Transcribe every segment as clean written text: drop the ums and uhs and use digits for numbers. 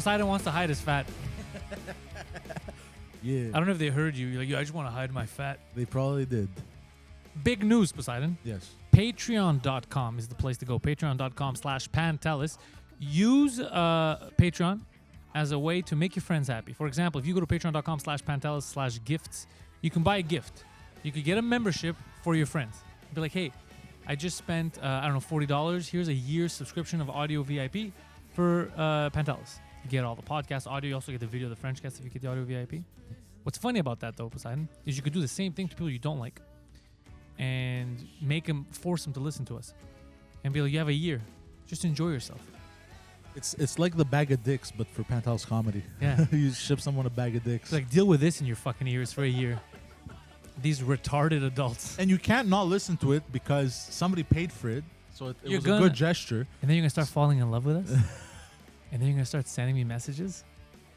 Poseidon wants to hide his fat. Yeah. I don't know if they heard you. You're like, yo, I just want to hide my fat. They probably did. Big news, Poseidon. Yes. Patreon.com is the place to go. Patreon.com/Pantelis. Use Patreon as a way to make your friends happy. For example, if you go to patreon.com/Pantelis/gifts, you can buy a gift. You could get a membership for your friends. Be like, hey, I just spent, $40. Here's a year's subscription of audio VIP for Pantelis. You get all the podcast audio. You also get the video of the French cast if you get the audio VIP. What's funny about that, though, Poseidon, is you could do the same thing to people you don't like and force them to listen to us. And be like, you have a year. Just enjoy yourself. It's like the bag of dicks, but for Pantelis comedy. Yeah. You ship someone a bag of dicks. It's like, deal with this in your fucking ears for a year. These retarded adults. And you can't not listen to it because somebody paid for it. So it was a good gesture. And then you're going to start falling in love with us. And then you're going to start sending me messages.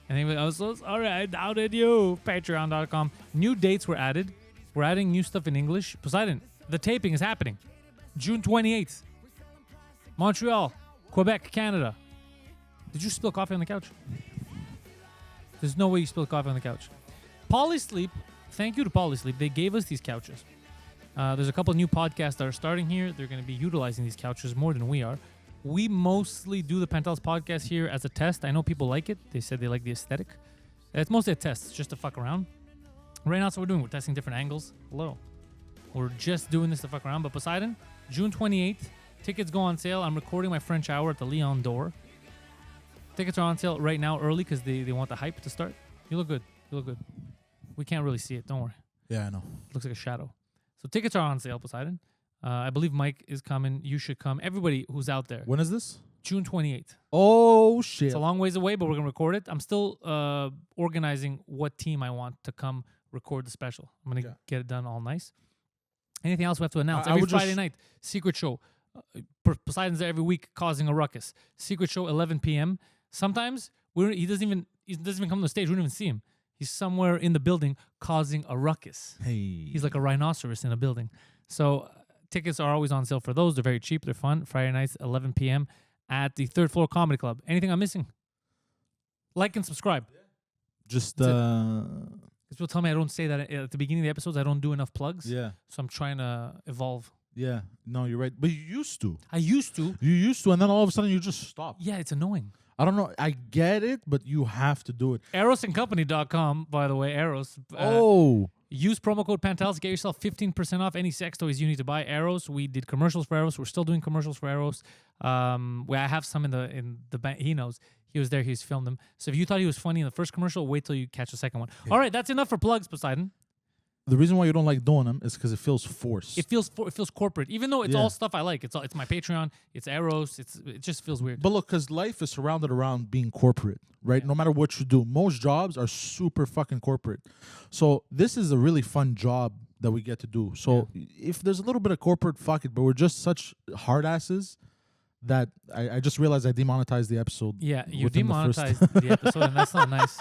And then you're like, I was so sorry, I doubted you. Patreon.com. New dates were added. We're adding new stuff in English. Poseidon, the taping is happening. June 28th. Montreal, Quebec, Canada. Did you spill coffee on the couch? There's no way you spilled coffee on the couch. Polysleep, thank you to Polysleep. They gave us these couches. There's a couple of new podcasts that are starting here. They're going to be utilizing these couches more than we are. We mostly do the Pantelis podcast here as a test. I know people like it. They said they like the aesthetic. It's mostly a test. It's just to fuck around. Right now, that's what we're doing. We're testing different angles. Hello. We're just doing this to fuck around. But Poseidon, June 28th, tickets go on sale. I'm recording my French hour at the Leon Door. Tickets are on sale right now early because they want the hype to start. You look good. You look good. We can't really see it. Don't worry. Yeah, I know. It looks like a shadow. So tickets are on sale, Poseidon. I believe Mike is coming. You should come. Everybody who's out there. When is this? June 28th. Oh, shit. It's a long ways away, but we're going to record it. I'm still organizing what team I want to come record the special. I'm going to get it done all nice. Anything else we have to announce? Every Friday night, secret show. Poseidon's there every week causing a ruckus. Secret show, 11 p.m. Sometimes he doesn't even come to the stage. We don't even see him. He's somewhere in the building causing a ruckus. Hey. He's like a rhinoceros in a building. So tickets are always on sale for those. They're very cheap. They're fun. Friday nights, 11 p.m. at the Third Floor Comedy Club. Anything I'm missing? Like and subscribe. Just people tell me I don't say that at the beginning of the episodes. I don't do enough plugs. Yeah. So I'm trying to evolve. Yeah. No, you're right. But you used to. I used to. You used to, and then all of a sudden you just stop. Yeah, it's annoying. I don't know. I get it, but you have to do it. Erosandcompany.com, by the way. Eros. Use promo code Pantelis. Get yourself 15% off any sex toys you need to buy. Eros. We did commercials for Eros. We're still doing commercials for Eros. I have some in the bank. He knows. He was there. He's filmed them. So if you thought he was funny in the first commercial, wait till you catch the second one. Yeah. All right, that's enough for plugs, Poseidon. The reason why you don't like doing them is because it feels forced. It feels corporate, even though it's all stuff I like. It's my Patreon. It's Eros. It just feels weird. But look, because life is surrounded around being corporate, right? Yeah. No matter what you do, most jobs are super fucking corporate. So this is a really fun job that we get to do. So if there's a little bit of corporate, fuck it. But we're just such hard asses that I just realized I demonetized the episode. Yeah, you demonetized the episode, and that's not nice.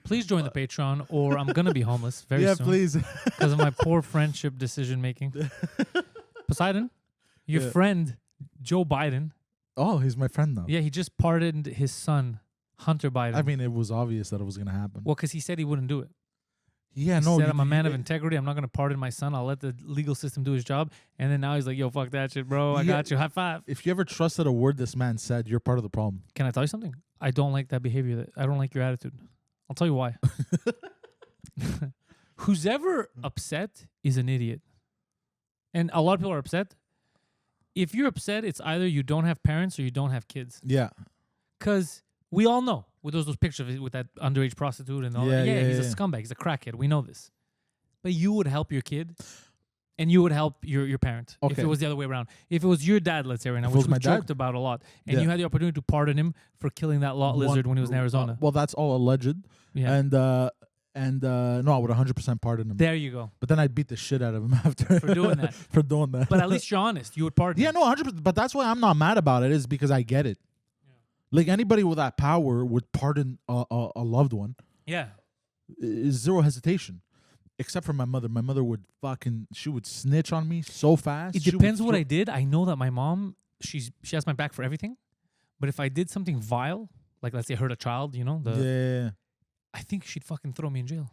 Please join the Patreon, or I'm going to be homeless very soon. Yeah, please. Because of my poor friendship decision-making. Poseidon, your friend, Joe Biden. Oh, he's my friend now. Yeah, he just pardoned his son, Hunter Biden. I mean, it was obvious that it was going to happen. Well, because he said he wouldn't do it. Yeah, he said, I'm a man of integrity. I'm not going to pardon my son. I'll let the legal system do his job. And then now he's like, yo, fuck that shit, bro. I got you. High five. If you ever trusted a word this man said, you're part of the problem. Can I tell you something? I don't like that behavior. I don't like your attitude. I'll tell you why. Who's ever upset is an idiot. And a lot of people are upset. If you're upset, it's either you don't have parents or you don't have kids. Yeah. Because we all know, with those pictures with that underage prostitute and all that. Yeah, he's a scumbag. He's a crackhead. We know this. But you would help your kid and you would help your parent if it was the other way around. If it was your dad, let's say right now, which we joked about a lot, and you had the opportunity to pardon him for killing that lizard when he was in Arizona. Well, that's all alleged. Yeah. And no, I would 100% pardon him. There you go. But then I'd beat the shit out of him after. For doing that. For doing that. But at least you're honest. You would pardon him. Yeah, no, 100%. But that's why I'm not mad about it, is because I get it. Yeah. Like, anybody with that power would pardon a loved one. Yeah. Zero hesitation. Except for my mother. My mother would she would snitch on me so fast. It depends what I did. I know that my mom, she has my back for everything. But if I did something vile, like let's say hurt a child, you know, Yeah. I think she'd fucking throw me in jail.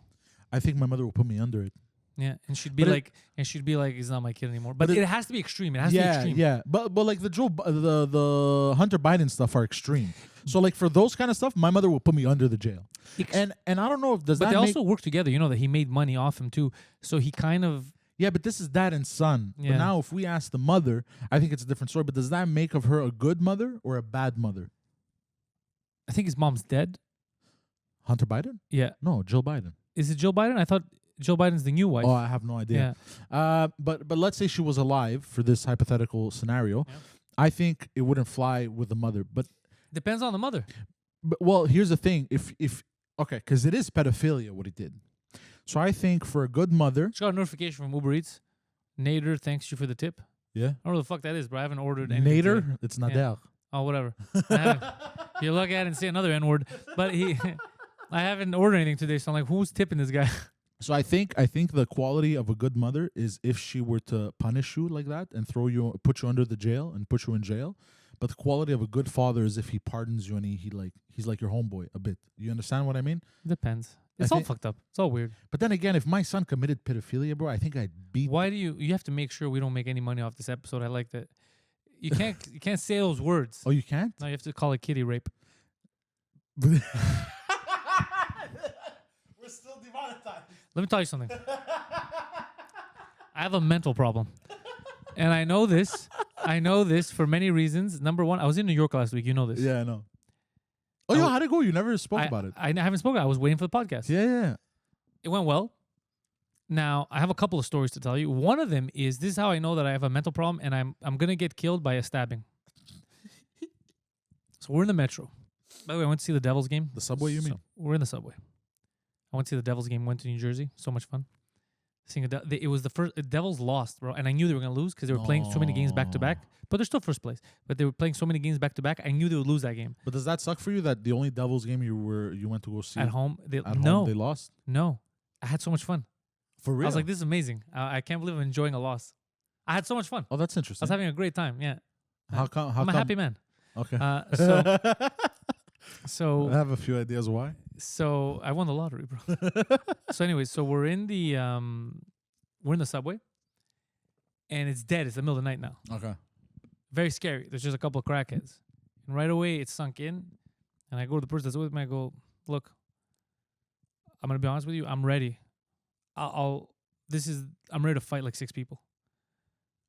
I think my mother will put me under it. Yeah, and she'd be But like, he's not my kid anymore. But But it has to be extreme. It has to be extreme. Yeah. But like the Hunter Biden stuff are extreme. So like for those kind of stuff, my mother will put me under the jail. And I don't know if But they also work together. You know that he made money off him too. So he kind of Yeah, but this is dad and son. Yeah. But now if we ask the mother, I think it's a different story. But does that make of her a good mother or a bad mother? I think his mom's dead. Hunter Biden? Yeah. No, Jill Biden. Is it Joe Biden? I thought Joe Biden's the new wife. Oh, I have no idea. But let's say she was alive for this hypothetical scenario. Yeah. I think it wouldn't fly with the mother. But Depends on the mother. well, here's the thing. If okay, because it is pedophilia what he did. So I think for a good mother, She got a notification from Uber Eats. Nader thanks you for the tip. yeah, I don't know what the fuck that is, bro. I haven't ordered anything today. Nader, it's Nader. Oh, whatever. You look at it and say another N-word. But I haven't ordered anything today, so I'm like, who's tipping this guy? So I think the quality of a good mother is if she were to punish you like that and put you under the jail and put you in jail. But the quality of a good father is if he pardons you and he's like your homeboy a bit. You understand what I mean? Depends. It's all fucked up. It's all weird. But then again, if my son committed pedophilia, bro, I think I'd beat. Why do you have to make sure we don't make any money off this episode? I like that. You can't say those words. Oh, you can't? No, you have to call it kitty rape. We're still demonetized. Let me tell you something. I have a mental problem. And I know this. I know this for many reasons. Number one, I was in New York last week. You know this. Yeah, I know. Oh, yo, how'd it go? You never spoke about it. I haven't spoken. I was waiting for the podcast. Yeah. It went well. Now, I have a couple of stories to tell you. One of them is this is how I know that I have a mental problem and I'm going to get killed by a stabbing. So we're in the metro. By the way, I went to see the Devils game. The subway, you mean? We're in the subway. I went to see the Devils game. Went to New Jersey. So much fun. Seeing it was the first. Devils lost, bro, and I knew they were gonna lose because they were playing so many games back to back. But they're still first place. But they were playing so many games back to back. I knew they would lose that game. But does that suck for you that the only Devils game you went to go see At home, home they lost? No, I had so much fun. For real? I was like, this is amazing. I can't believe I'm enjoying a loss. I had so much fun. Oh, that's I interesting. was having a great time. Yeah. How come? I'm a happy man. Okay. So I have a few ideas why. So I won the lottery, bro. So anyway, so we're in the subway, and it's dead. It's the middle of the night now. Okay. Very scary. There's just a couple of crackheads, and right away it sunk in, and I go to the person that's with me. I go, look, I'm gonna be honest with you. I'm ready. I'm ready to fight like 6 people.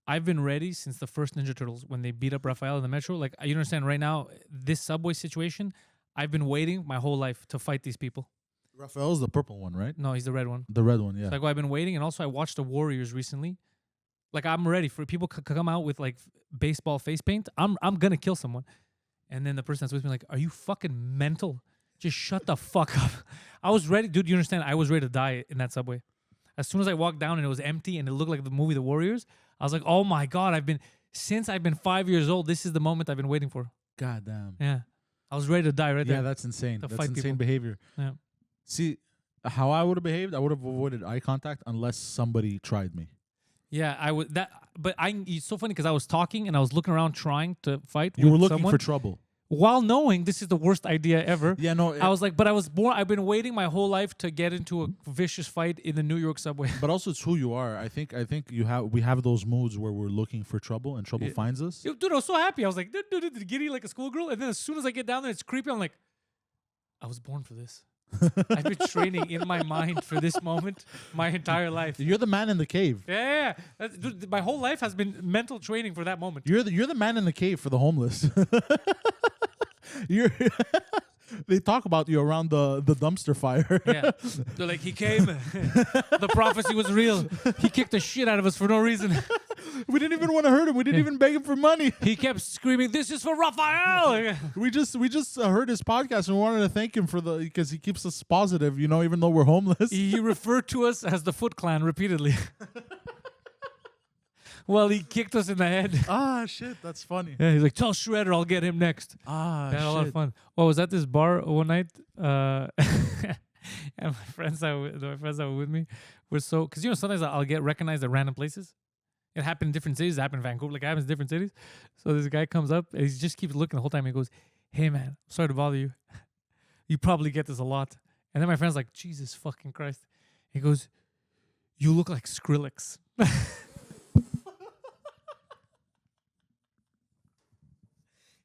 I've been ready since the first Ninja Turtles when they beat up Raphael in the metro. Like, you understand right now, this subway situation, I've been waiting my whole life to fight these people. Raphael's the purple one, right? No, he's the red one. The red one, yeah. So I've been waiting, and also I watched the Warriors recently. Like, I'm ready for people to come out with like baseball face paint. I'm gonna kill someone. And then the person that's with me like, are you fucking mental? Just shut the fuck up. I was ready, dude. You understand? I was ready to die in that subway. As soon as I walked down and it was empty and it looked like the movie The Warriors, I was like, oh my God, since I've been 5 years old, this is the moment I've been waiting for. God damn. Yeah. I was ready to die right there. Yeah, that's insane. To That's fight insane people. behavior. Yeah. See, how I would have behaved, I would have avoided eye contact unless somebody tried me. Yeah, I would it's so funny because I was talking and I was looking around trying to fight You were with looking someone, for trouble. while knowing this is the worst idea ever. Yeah, no. I was like, but I've been waiting my whole life to get into a vicious fight in the New York subway. But also, it's who you are. I think we have those moods where we're looking for trouble and trouble finds us. Dude, I was so happy. I was like, giddy like a schoolgirl. And then as soon as I get down there, it's creepy. I'm like, I was born for this. I've been training in my mind for this moment my entire life. You're the man in the cave. Yeah. Dude, my whole life has been mental training for that moment. You're the man in the cave for the homeless. They talk about you around the dumpster fire. Yeah. They're like, he came. The prophecy was real. He kicked the shit out of us for no reason. We didn't even want to hurt him. We didn't even beg him for money. He kept screaming, this is for Raphael. We just heard his podcast and we wanted to thank him because he keeps us positive, even though we're homeless. He referred to us as the Foot Clan repeatedly. Well, he kicked us in the head. Ah, shit, that's funny. Yeah, he's like, tell Shredder I'll get him next. Ah, We had a lot of fun. Well, I was at this bar one night, and my friends that were with me were so, because sometimes I'll get recognized at random places. It happened in different cities. It happened in Vancouver. Like, it happens in different cities. So this guy comes up and he just keeps looking the whole time. He goes, hey man, sorry to bother you. You probably get this a lot. And then my friend's like, Jesus fucking Christ. He goes, you look like Skrillex.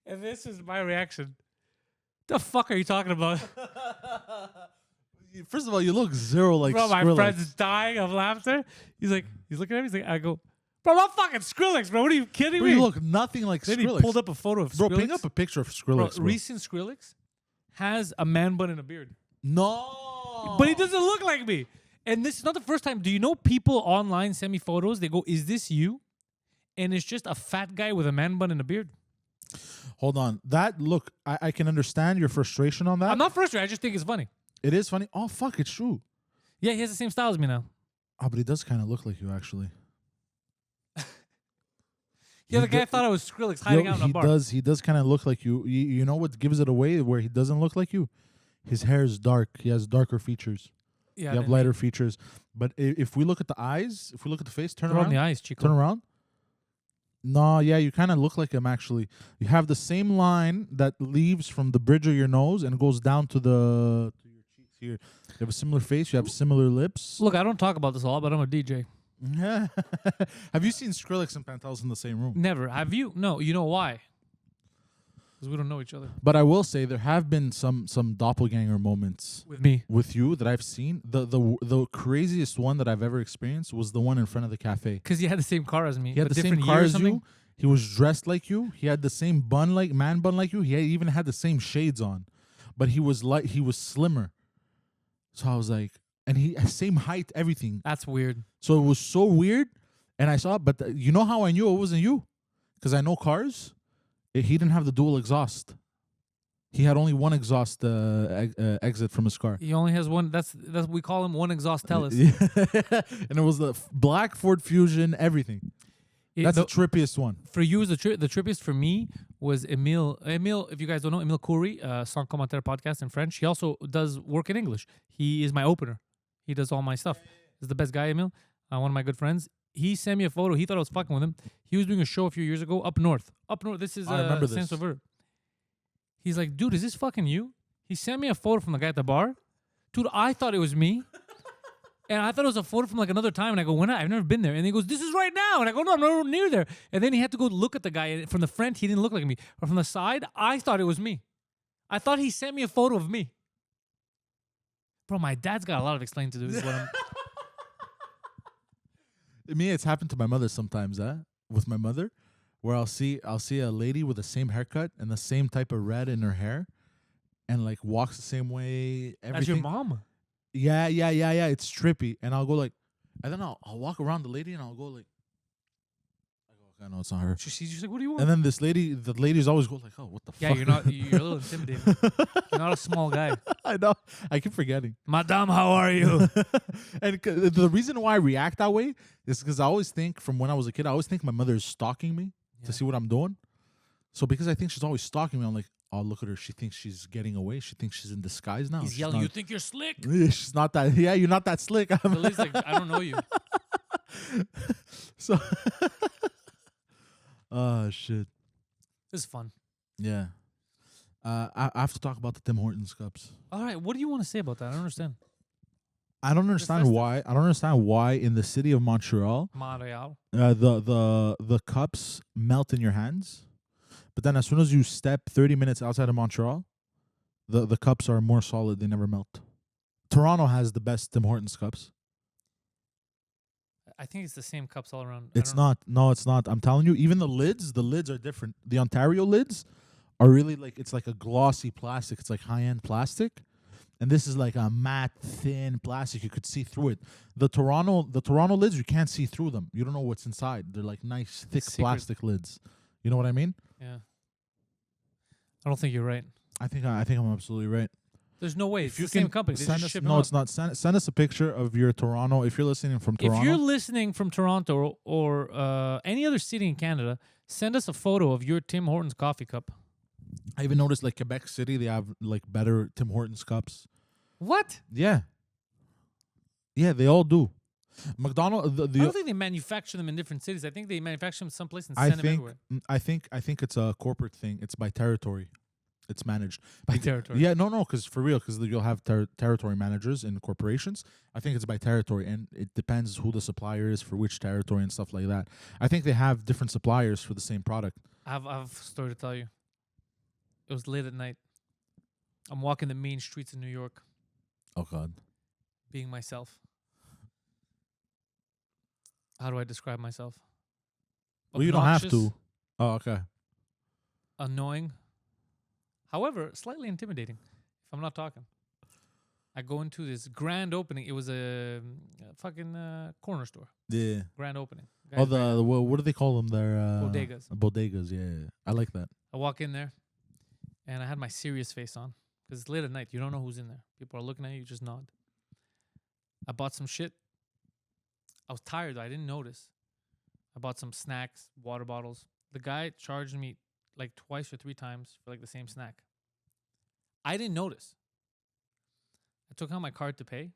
And this is my reaction. The fuck are you talking about? First of all, you look zero like Bro, my Skrillex. friend's dying of laughter. He's looking at me. He's like, I go, bro, I'm fucking Skrillex, bro. What are you kidding Bro, me? you look nothing like Then Skrillex. he pulled up a photo of Bro, Skrillex. ping up a picture of Bro, Skrillex. Bro, recent Skrillex has a man bun and a beard. No. But he doesn't look like me. And this is not the first time. Do you know people online send me photos? They go, is this you? And it's just a fat guy with a man bun and a beard. Hold on. That look, I can understand your frustration on that. I'm not frustrated. I just think it's funny. It is funny. Oh fuck, it's true. Yeah, he has the same style as me now. Oh, but he does kind of look like you actually. Yeah, the guy thought I was Skrillex hiding out in a bar. He does kind of look like you. You know what gives it away where he doesn't look like you? His hair is dark. He has darker features. Yeah, you have lighter features. But if we look at the eyes, if we look at the face, turn around. on the eyes, Chico. Turn around. No, yeah, you kind of look like him actually. You have the same line that leaves from the bridge of your nose and goes down to your cheeks here. You have a similar face. You have similar lips. Look, I don't talk about this a lot, but I'm a DJ. Have you seen Skrillex and Pantelis in the same room? Never. Have you? No. You know why? Because we don't know each other. But I will say there have been some doppelganger moments With me. with you that I've seen. The craziest one that I've ever experienced was the one in front of the cafe. Because he had the same car as me. He had but the same different car year or as something. you. He was dressed like you. He had the same man bun like you. He even had the same shades on, but he was slimmer. So I was like, and he same height, everything. That's weird. So it was so weird, and I saw it. But you know how I knew it wasn't you? Because I know cars. He didn't have the dual exhaust. He had only one exhaust exit from his car. He only has one. That's we call him one exhaust Telus. And it was the black Ford Fusion, everything. That's the trippiest one. For you, the trippiest for me was Emile. Emile, if you guys don't know, Emile Coury, Sans Commentaire podcast in French. He also does work in English. He is my opener. He does all my stuff. He's the best guy, Emile. One of my good friends. He sent me a photo. He thought I was fucking with him. He was doing a show a few years ago up north. Up north. This is I remember this. Saint-Sauveur. He's like, dude, is this fucking you? He sent me a photo from the guy at the bar. Dude, I thought it was me. And I thought it was a photo from like another time. And I go, when? I've never been there. And he goes, this is right now. And I go, no, I'm nowhere near there. And then he had to go look at the guy. And from the front, he didn't look like me. But from the side, I thought it was me. I thought he sent me a photo of me. Bro, my dad's got a lot of explaining to do. Is what I'm Me, it's happened to my mother sometimes, with my mother, where I'll see a lady with the same haircut and the same type of red in her hair, and like walks the same way. Everything. That's your mom. Yeah. It's trippy, and I'll go like, and then I'll walk around the lady, and I'll go like, I know it's not her. She's like, what do you want? And then the ladies always go like, oh, what the fuck? Yeah, you're a little intimidating. You're not a small guy. I know. I keep forgetting. Madame, how are you? And the reason why I react that way is because I always think, from when I was a kid, I always think my mother is stalking me to see what I'm doing. So because I think she's always stalking me, I'm like, oh, look at her. She thinks she's getting away. She thinks she's in disguise now. He's She's yelling, not- you think you're slick? She's not that. Yeah, you're not that slick. At least like, I don't know you. So, oh shit. This is fun. Yeah. I have to talk about the Tim Hortons cups. All right, what do you want to say about that? I don't understand. I don't understand why. I don't understand why in the city of Montreal, Montreal. the cups melt in your hands, but then as soon as you step 30 minutes outside of Montreal, the cups are more solid. They never melt. Toronto has the best Tim Hortons cups. I think it's the same cups all around. It's not. No, it's not. I'm telling you, even the lids are different. The Ontario lids are really it's like a glossy plastic. It's like high-end plastic. And this is like a matte, thin plastic. You could see through it. The Toronto lids, you can't see through them. You don't know what's inside. They're like nice, thick plastic lids. You know what I mean? Yeah. I don't think you're right. I think I'm absolutely right. There's no way. It's the same company. They just ship them no, out. it's not. Send us a picture of your Toronto. If you're listening from Toronto. If you're listening from Toronto or any other city in Canada, send us a photo of your Tim Hortons coffee cup. I even noticed like Quebec City, they have like better Tim Hortons cups. What? Yeah. Yeah, they all do. McDonald's. I don't think they manufacture them in different cities. I think they manufacture them someplace and send them everywhere. I think it's a corporate thing. It's by territory. it's managed By territory. Yeah, no, because for real, because you'll have territory managers in corporations. I think it's by territory, and it depends who the supplier is for which territory and stuff like that. I think they have different suppliers for the same product. I have a story to tell you. It was late at night. I'm walking the main streets of New York, Oh God. being myself. How do I describe myself? Well, you don't have Obnoxious, to. Oh, okay. Annoying. However, slightly intimidating if I'm not talking. I go into this grand opening. It was a fucking corner store. Yeah. Grand opening. Oh, Guys, what do they call them? Their Bodegas. Bodegas. Yeah. I like that. I walk in there, and I had my serious face on because it's late at night. You don't know who's in there. People are looking at you. You just nod. I bought some shit. I was tired, though. I didn't notice. I bought some snacks, water bottles. The guy charged me like twice or three times for like the same snack. I didn't notice. I took out my card to pay,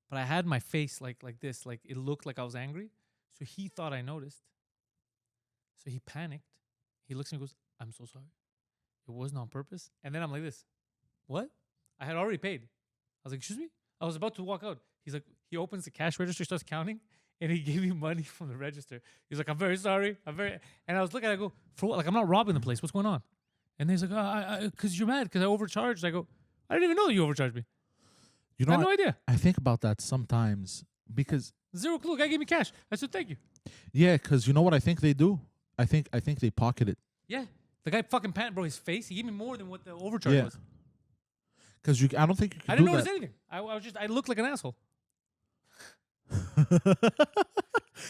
but I had my face like this. Like it looked like I was angry. So he thought I noticed. So he panicked. He looks at me and goes, "I'm so sorry. It wasn't on purpose." And then I'm like this. What? I had already paid. I was like, "Excuse me?" I was about to walk out. He's like, he opens the cash register, starts counting, and he gave me money from the register. He's like, "I'm very sorry. And I was looking at it, I go, "For what? Like, I'm not robbing the place. What's going on?" And he's like, "Because you're mad because I overcharged." I go, "I didn't even know you overcharged me. You I know, had no idea. I think about that sometimes because Zero clue. Guy gave me cash. I said, thank you." yeah, because you know what I think they do. I think they pocket it. Yeah. The guy fucking panicked, bro. His face, he gave me more than what the overcharge Yeah. was. Because I don't think you can I didn't do notice that. anything. I looked like an asshole.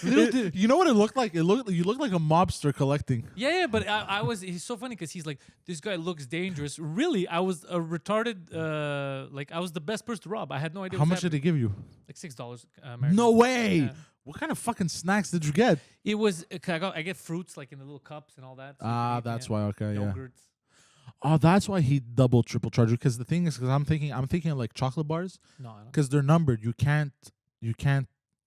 You know what it looked like? You looked like a mobster collecting. Yeah, but he's so funny because he's like, this guy looks dangerous. Really, I was a retarded, I was the best person to rob. I had no idea. How much did they give you? Like $6 American. No way. Yeah. What kind of fucking snacks did you get? It was, I get fruits like in the little cups and all that. So you can That's eat, why. Okay, yeah. yogurts. Oh, that's why he double, triple charged you. Because the thing is, because I'm thinking like chocolate bars, No, I don't. because they're numbered. You can't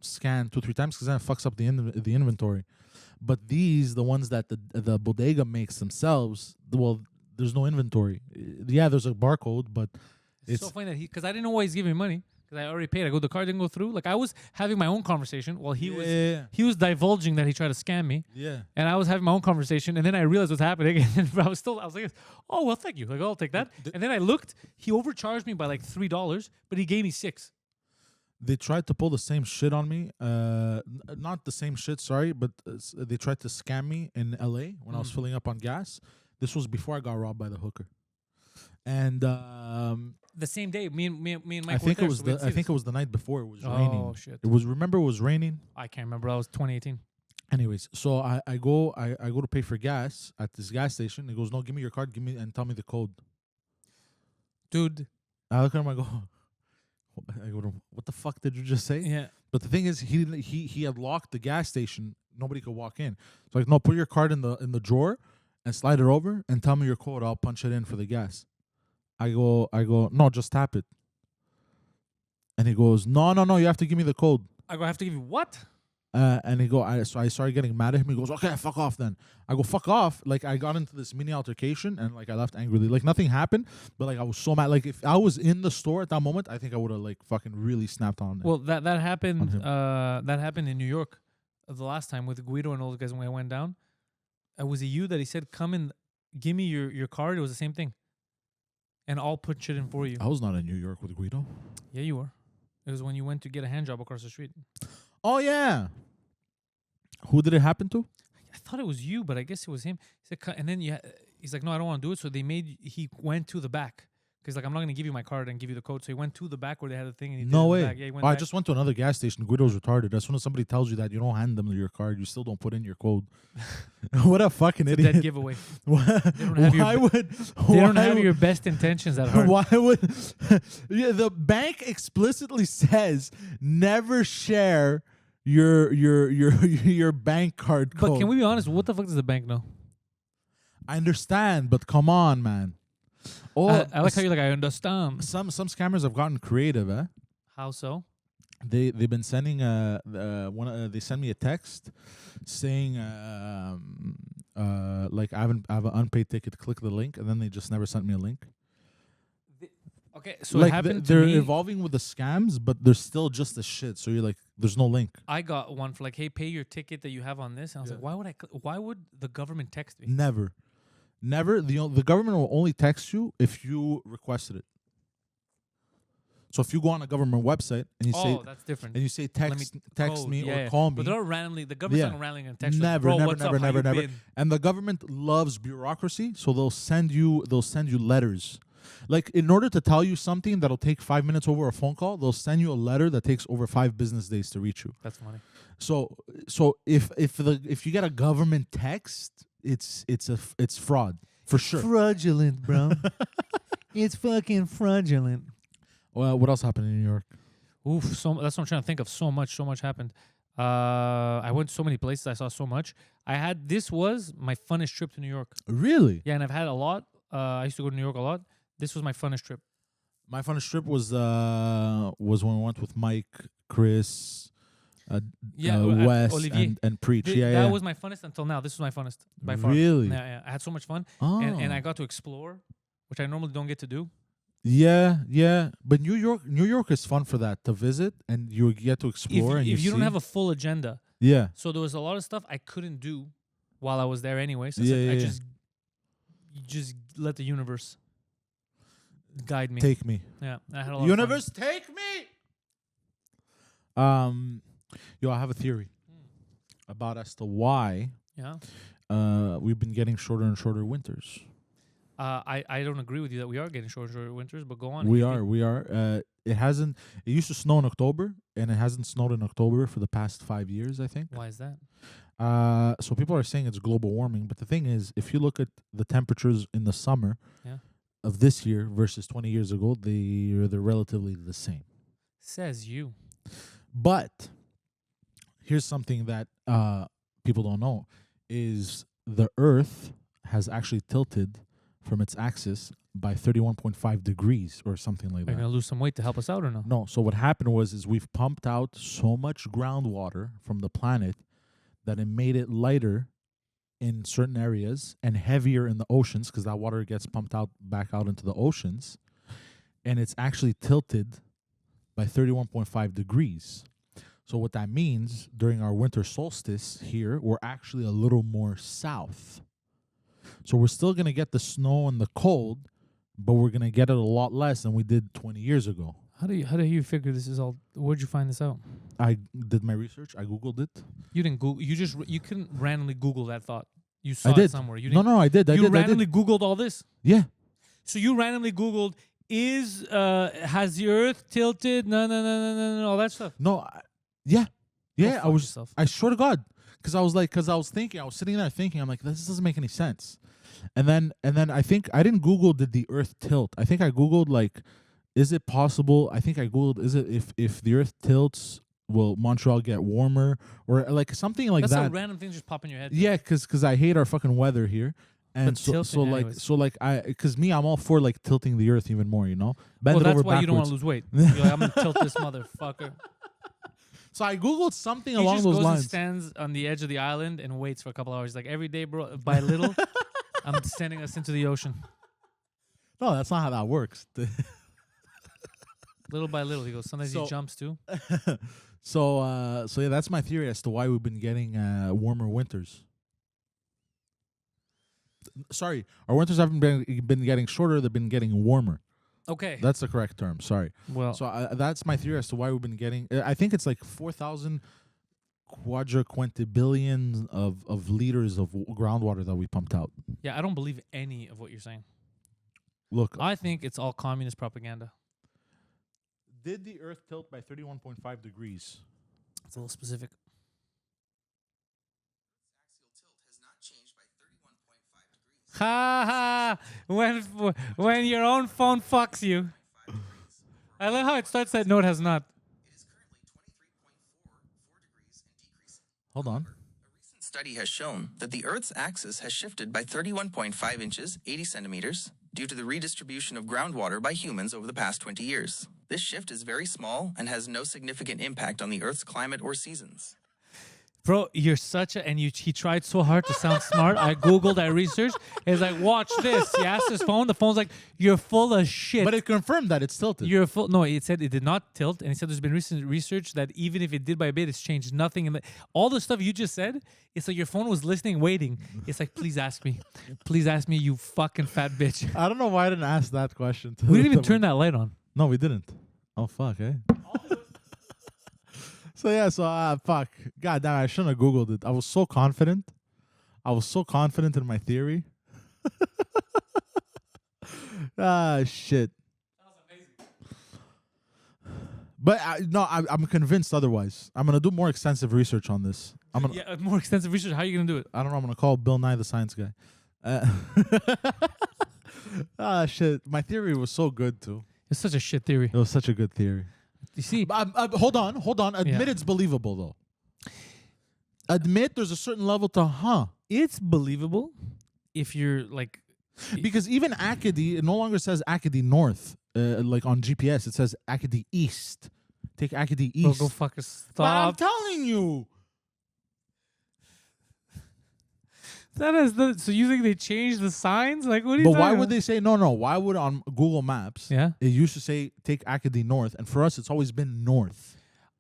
scan 2-3 times because then it fucks up the inventory. But these, the ones that the bodega makes themselves, well, there's no inventory. Yeah, there's a barcode, but It's so funny that because I didn't know why he's giving me money because I already paid. I go, the card didn't go through. Like I was having my own conversation while he was divulging that he tried to scam me. Yeah. And I was having my own conversation, and then I realized what's happening. And I was like, "Oh well, thank you. Like I'll take that." And then I looked. He overcharged me by like $3, but he gave me $6. They tried to pull the same shit on me. Not the same shit, sorry, but they tried to scam me in LA when I was filling up on gas. This was before I got robbed by the hooker. And The same day, me and Mike. I think it was it was the night before. It was raining. Oh shit! It was raining. I can't remember. That was 2018. Anyways, so I go to pay for gas at this gas station. He goes, "No, give me your card, and tell me the code." Dude. I look at him. I go, "What the fuck did you just say?" Yeah. But the thing is, he had locked the gas station. Nobody could walk in. So like, no, put your card in the drawer and slide it over and tell me your code. I'll punch it in for the gas. I go, no, just tap it. And he goes, no, you have to give me the code. I go, I have to give you what? And he go, so I started getting mad at him. He goes, okay, fuck off then. I go, fuck off. Like I got into this mini altercation and like I left angrily. Like nothing happened, but like I was so mad. Like if I was in the store at that moment, I think I would have like fucking really snapped on him. Well, that happened. That happened in New York the last time with Guido and all those guys when I went down. Was it you that he said, "Come and give me your card"? It was the same thing. And I'll put shit in for you. I was not in New York with Guido. Yeah, you were. It was when you went to get a hand job across the street. Oh yeah. Who did it happen to? I thought it was you, but I guess it was him. He said, and then he's like, "No, I don't want to do it." So he went to the back. Because like, I'm not going to give you my card and give you the code. So he went to the back where they had the thing. And he No did it way. in the back. Yeah, he went I back. just went to another gas station. Guido's retarded. As soon as somebody tells you that, you don't hand them your card. You still don't put in your code. What a fucking It's idiot. a dead giveaway. They They don't have your best intentions at heart. Why would the bank explicitly says never share your bank card code. But can we be honest? What the fuck does the bank know? I understand, but come on, man. Oh, I like how you're like, I understand. Some scammers have gotten creative, eh? How so? they've been sending they send me a text saying like I have an unpaid ticket. Click the link, and then they just never sent me a link. Okay, so Like it happened to they're me. evolving with the scams, but they're still just as shit. So you're like, there's no link. I got one for like, hey, pay your ticket that you have on this. And I was Yeah. like, why would why would the government text me? Never. The government will only text you if you requested it. So if you go on a government website and you Oh, that's different. say text Code, me yeah, or call me, But they're not randomly. The government's Yeah. not randomly gonna text. Never, Bro, never, what's never, up? How never, you never. been? And the government loves bureaucracy, so they'll send you letters. Like in order to tell you something that'll take 5 minutes over a phone call, they'll send you a letter that takes over 5 business days to reach you. That's funny. So if you get a government text, it's fraud for sure. Fraudulent, bro. It's fucking fraudulent. Well, what else happened in New York? Oof, that's what I'm trying to think of. So much happened. I went to so many places. I saw so much. This was my funnest trip to New York. Really? Yeah, and I've had a lot. I used to go to New York a lot. This was my funnest trip. My funnest trip was when we went with Mike, Chris, Wes, Olivier. and Preach. That was my funnest until now. This was my funnest by far. Really? Yeah. I had so much fun. Oh. And I got to explore, which I normally don't get to do. Yeah. But New York is fun for that, to visit, and you get to explore. If you don't have a full agenda. Yeah. So there was a lot of stuff I couldn't do while I was there anyway. So Yeah. just let the universe guide me. Take me. Yeah. I had a lot Universe, take me. Yo, I have a theory about as to why of fun. Yeah. we've been getting shorter and shorter winters. I don't agree with you that we are getting shorter winters, but go on. We are. It used to snow in October, and it hasn't snowed in October for the past 5 years, I think. Why is that? So people are saying it's global warming, but the thing is, if you look at the temperatures in the summer of this year versus 20 years ago, they're relatively the same. Says you. But here's something that people don't know, is the Earth has actually tilted from its axis by 31.5 degrees or something like Are you that. going to lose some weight to help us out or no? No, so what happened is we've pumped out so much groundwater from the planet that it made it lighter in certain areas and heavier in the oceans, because that water gets pumped out back out into the oceans, and it's actually tilted by 31.5 degrees. So what that means, during our winter solstice here, we're actually a little more south. So we're still going to get the snow and the cold, but we're going to get it a lot less than we did 20 years ago. How do you figure this is all? Where'd you find this out? I did my research. I Googled it. You didn't Google. You couldn't randomly Google that thought. You saw I did. it somewhere. You didn't, No, I did. You randomly Googled all this. Yeah. So you randomly Googled has the Earth tilted? No, all that stuff. No. Yeah. Yeah. fuck yourself. I swear to God, because I was sitting there thinking, I'm like, this doesn't make any sense. And then I think I didn't Google did the Earth tilt. I think I Googled like, is it possible? I think I Googled, is it if the Earth tilts, will Montreal get warmer, or like something like That's that? a random thing just pop in your head. Yeah, because I hate our fucking weather here. And But so tilting like anyways. so like because me, I'm all for like tilting the Earth even more, you know. Bend Well, it that's over why you don't want backwards. to lose weight. You're like, I'm gonna tilt this motherfucker. So I Googled something He along just those goes and lines. stands on the edge of the island and waits for a couple hours. Like every day, bro, by little, I'm sending us into the ocean. No, that's not how that works. Little by little, he goes. Sometimes So- he jumps too. So yeah, that's my theory as to why we've been getting warmer winters. Sorry, our winters haven't been getting shorter; they've been getting warmer. Okay. That's the correct term. Sorry. Well, So that's my theory as to why we've been getting. I think it's like 4,000 quadriquintillion of liters of groundwater that we pumped out. yeah, I don't believe any of what you're saying. Look, I think it's all communist propaganda. did the Earth tilt by 31.5 degrees? It's a little specific. Ha ha! When your own phone fucks you. I love how it starts that note has not. Hold on. Study has shown that the Earth's axis has shifted by 31.5 inches, 80 centimeters, due to the redistribution of groundwater by humans over the past 20 years. this shift is very small and has no significant impact on the Earth's climate or seasons. Bro, you're such a, and he tried so hard to sound smart. I Googled, I researched. It's like, watch this. He asked his phone. The phone's like, you're full of shit. But it confirmed that it's tilted. You're full. No, it said it did not tilt. And he said there's been recent research that even if it did by a bit, it's changed nothing. And all the stuff you just said, it's like your phone was listening, waiting. It's like, please ask me. Please ask me, you fucking fat bitch. I don't know why I didn't ask that question. We didn't even turn that light on. No, we didn't. Oh, fuck, eh? Fuck. God damn, I shouldn't have Googled it. I was so confident. In my theory. Shit. That was amazing. But I'm convinced otherwise. I'm going to do more extensive research on this. More extensive research. How are you going to do it? I don't know. I'm going to call Bill Nye the Science Guy. Shit. My theory was so good, too. It's such a shit theory. It was such a good theory. You see, hold on. Admit it's believable, though. Admit there's a certain level to, it's believable if you're like... Because even Acadie, it no longer says Acadie North. Like on GPS, it says Acadie East. Take Acadie East. Go fucking stop. But I'm telling you. So you think they changed the signs? Like, what are you But why would they say no? Why would on Google Maps? Yeah. It used to say take Acadie North, and for us, it's always been north.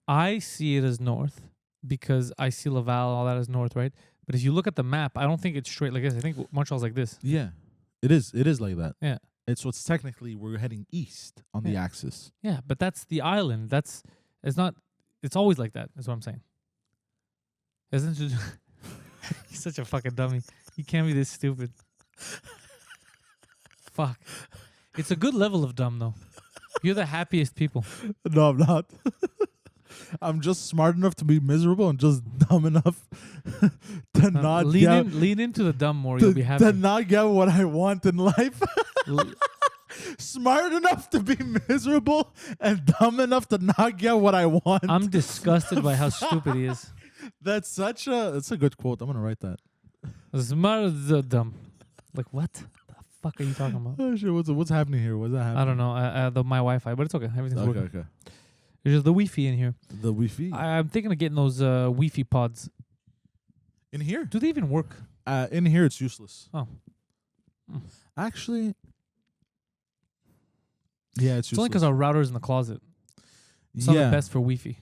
I see it as north because I see Laval, all that as north, right? But if you look at the map, I don't think it's straight like this. I think Montreal's like this. Yeah, it is. It is like that. Yeah. It's technically we're heading east on the axis. Yeah, but that's the island. It's not. It's always like that. Is what I'm saying. Isn't it? He's such a fucking dummy. He can't be this stupid. Fuck. It's a good level of dumb, though. You're the happiest people. No, I'm not. I'm just smart enough to be miserable and just dumb enough to not lean into the dumb more. You'll be happy. To not get what I want in life. Smart enough to be miserable and dumb enough to not get what I want. I'm disgusted by how stupid he is. That's a good quote. I'm gonna write that. Smart as dumb. Like, what the fuck are you talking about? Oh shit! What's happening here? What's that happening? I don't know. My Wi-Fi, but it's okay. Everything's working. Okay. There's just the Wi-Fi in here. The Wi-Fi. I'm thinking of getting those Wi-Fi pods. In here? Do they even work? In here, it's useless. Oh. Actually, yeah, it's useless. It's only because our router's in the closet. It's not the best for Wi-Fi.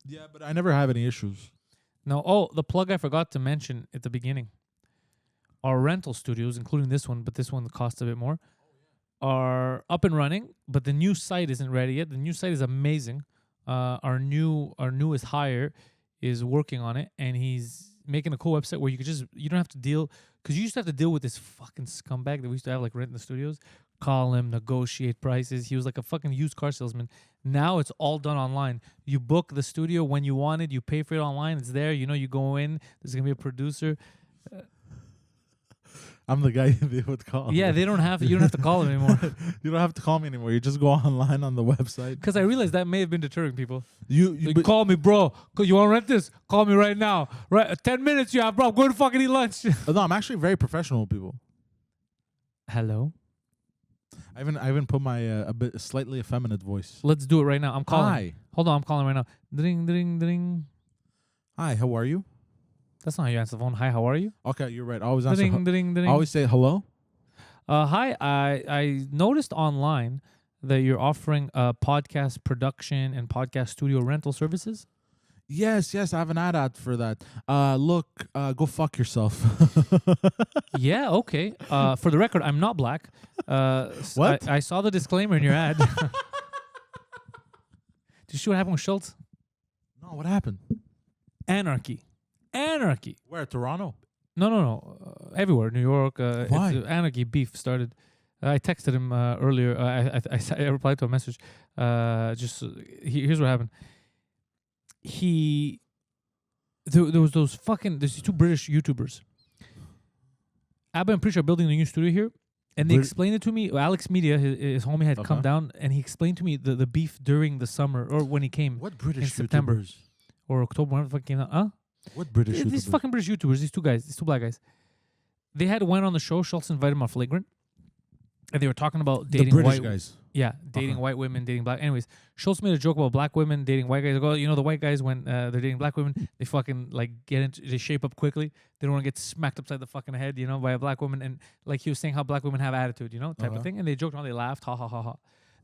Yeah, but I never have any issues. No. Oh, the plug I forgot to mention at the beginning. Our rental studios, including this one, but this one costs a bit more, are up and running, but the new site isn't ready yet. The new site is amazing. Our newest hire is working on it, and he's making a cool website where you don't have to deal, because you used to have to deal with this fucking scumbag that we used to have like rent in the studios. Call him, negotiate prices. He was like a fucking used car salesman. Now it's all done online. You book the studio when you want it. You pay for it online. It's there. You go in. There's going to be a producer. I'm the guy they would call. Yeah, you don't have to call him anymore. You don't have to call me anymore. You just go online on the website. Because I realized that may have been deterring people. You call me, bro. You want to rent this? Call me right now. Right, 10 minutes you have, bro. I'm going to fucking eat lunch. No, I'm actually very professional with people. Hello? I even put my a bit slightly effeminate voice. Let's do it right now. I'm calling. Hi. Hold on, I'm calling right now. Ding, ding, ding. Hi, how are you? That's not how you answer the phone. Hi, how are you? Okay, you're right. I always answer. Ding, ding, ding. I always say hello. Hi, I noticed online that you're offering podcast production and podcast studio rental services. Yes, I have an ad for that. Look, go fuck yourself. Yeah, okay. For the record, I'm not black. What? I saw the disclaimer in your ad. Did you see what happened with Schulz? No, what happened? Anarchy. Where, Toronto? No. Everywhere, New York. Why? Anarchy beef started. I texted him earlier. I replied to a message. Here's what happened. There was there's these two British YouTubers. Abba and Preach are building a new studio here, and they explained it to me. Alex Media, his homie, had come down, and he explained to me the beef during the summer, or when he came. What British in September YouTubers? Or October, whenever the fuck came out. Huh? What British YouTubers? These fucking British YouTubers, these two black guys. They went on the show. Schulz invited him on Flagrant. and they were talking about The dating British white guys. Yeah, dating white women, dating black. Anyways, Schulz made a joke about black women dating white guys. Like, oh, you know, the white guys when they're dating black women, they fucking like they shape up quickly. They don't want to get smacked upside the fucking head, you know, by a black woman. And like he was saying how black women have attitude, you know, type of thing. And they joked around, they laughed, ha ha ha ha.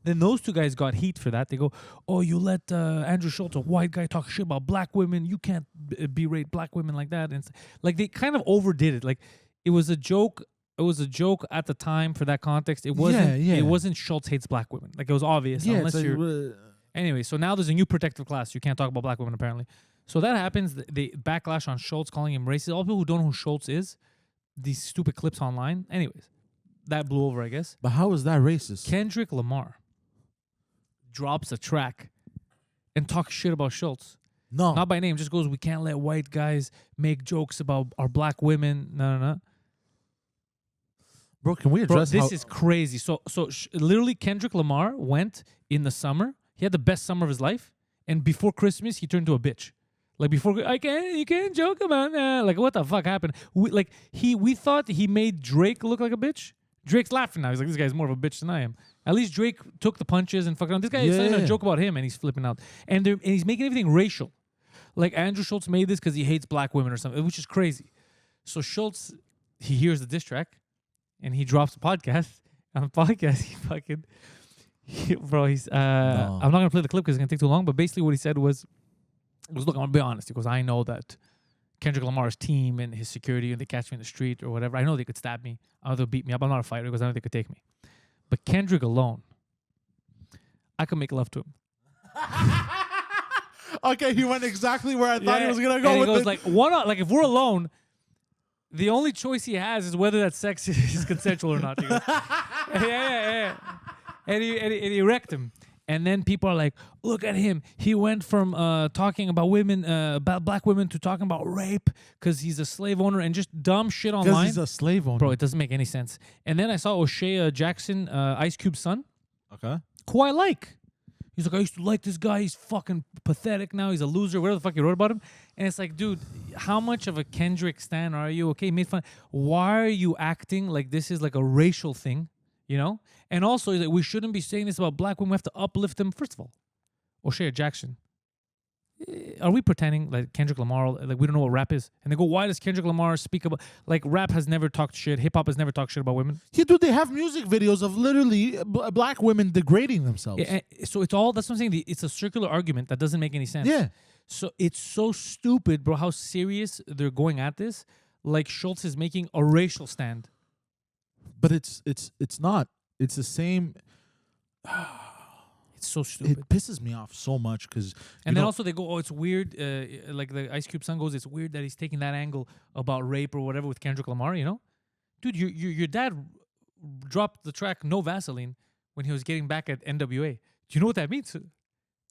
Then those two guys got heat for that. They go, oh, you let Andrew Schulz, a white guy, talk shit about black women. You can't berate black women like that. And like they kind of overdid it. Like it was a joke. It was a joke at the time for that context. It wasn't. Yeah. It wasn't Schulz hates black women. Like it was obvious. Yeah, unless you're. Anyway, so now there's a new protective class. You can't talk about black women apparently. So that happens. They backlash on Schulz, calling him racist. All people who don't know who Schulz is, these stupid clips online. Anyways, that blew over, I guess. But how is that racist? Kendrick Lamar drops a track and talks shit about Schulz. No. Not by name. Just goes, we can't let white guys make jokes about our black women. No. Bro, can we address Bro, this is crazy. So literally Kendrick Lamar went in the summer. He had the best summer of his life. And before Christmas, he turned to a bitch. Like before, you can't joke about that. Like what the fuck happened? We thought he made Drake look like a bitch. Drake's laughing now. He's like, this guy's more of a bitch than I am. At least Drake took the punches and fucking. This guy is saying a joke about him and he's flipping out. And he's making everything racial. Like Andrew Schulz made this because he hates black women or something, which is crazy. So Schulz, he hears the diss track. And he drops a podcast. On the podcast, he's I'm not gonna play the clip because it's gonna take too long. But basically, what he said was, look, I'm gonna be honest. He goes, I know that Kendrick Lamar's team and his security, and they catch me in the street or whatever. I know they could stab me. I know they'll beat me up. I'm not a fighter because I know they could take me. But Kendrick alone, I could make love to him. Okay, he went exactly where I thought he was gonna go. And with he goes it. like if we're alone. The only choice he has is whether that sex is consensual or not. He goes, yeah. And he wrecked him. And then people are like, look at him. He went from talking about women, about black women, to talking about rape because he's a slave owner and just dumb shit online. Because he's a slave owner. Bro, it doesn't make any sense. And then I saw O'Shea Jackson, Ice Cube's son. Okay. Who I like. He's like, I used to like this guy. He's fucking pathetic now. He's a loser. Whatever the fuck he wrote about him. And it's like, dude, how much of a Kendrick stan are you? Okay, made fun. Why are you acting like this is like a racial thing? You know? And also, that we shouldn't be saying this about black women. We have to uplift them. First of all, O'Shea Jackson. Are we pretending like Kendrick Lamar, like we don't know what rap is? And they go, why does Kendrick Lamar speak about, like rap has never talked shit, hip hop has never talked shit about women? Yeah, dude, they have music videos of literally black women degrading themselves. Yeah, so it's all, that's what I'm saying, it's a circular argument that doesn't make any sense. Yeah. So it's so stupid, bro, how serious they're going at this. Like Schulz is making a racial stand. But it's not. It's the same. It's so stupid. It pisses me off so much because. And then also they go, oh, it's weird. Like the Ice Cube son goes, it's weird that he's taking that angle about rape or whatever with Kendrick Lamar. You know, dude, your dad dropped the track "No Vaseline" when he was getting back at NWA. Do you know what that means? He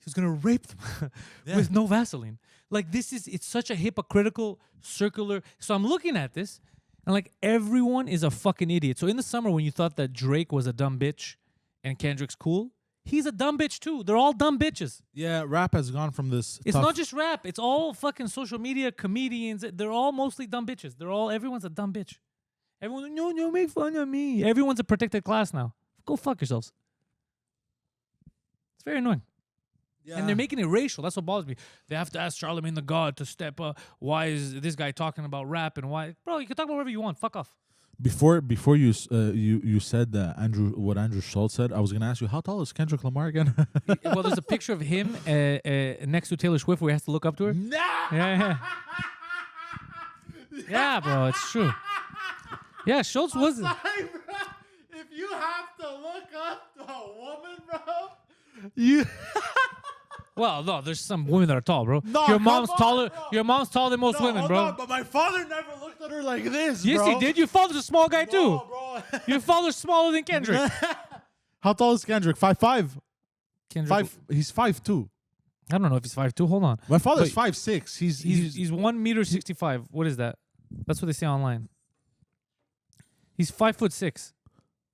was gonna rape them with no Vaseline. Like it's such a hypocritical circular. So I'm looking at this and like everyone is a fucking idiot. So in the summer when you thought that Drake was a dumb bitch and Kendrick's cool. He's a dumb bitch too. They're all dumb bitches. Yeah, rap has gone from this. It's not just rap. It's all fucking social media comedians. They're all mostly dumb bitches. Everyone's a dumb bitch. Everyone, no, make fun of me. Everyone's a protected class now. Go fuck yourselves. It's very annoying. Yeah. And they're making it racial. That's what bothers me. They have to ask Charlamagne the God to step up. Why is this guy talking about rap and why? Bro, you can talk about whatever you want. Fuck off. Before you said that what Andrew Schulz said, I was gonna ask you how tall is Kendrick Lamar again? Well, there's a picture of him next to Taylor Swift where he has to look up to her. Nah. Yeah, bro, it's true. Yeah, Schulz was. If you have to look up to a woman, bro, you. Well, no, there's some women that are tall, bro. No, your mom's on, taller. bro. Your mom's taller than most women, bro. On, but my father never looked at her like this, yes, bro. he did. Your father's a small guy too. No, bro. Your father's smaller than Kendrick. How tall is Kendrick? 5'5". Kendrick, He's 5'2". I don't know if he's 5'2". Hold on. My father's 5'6". He's 1.65 m. What is that? That's what they say online. He's 5'6".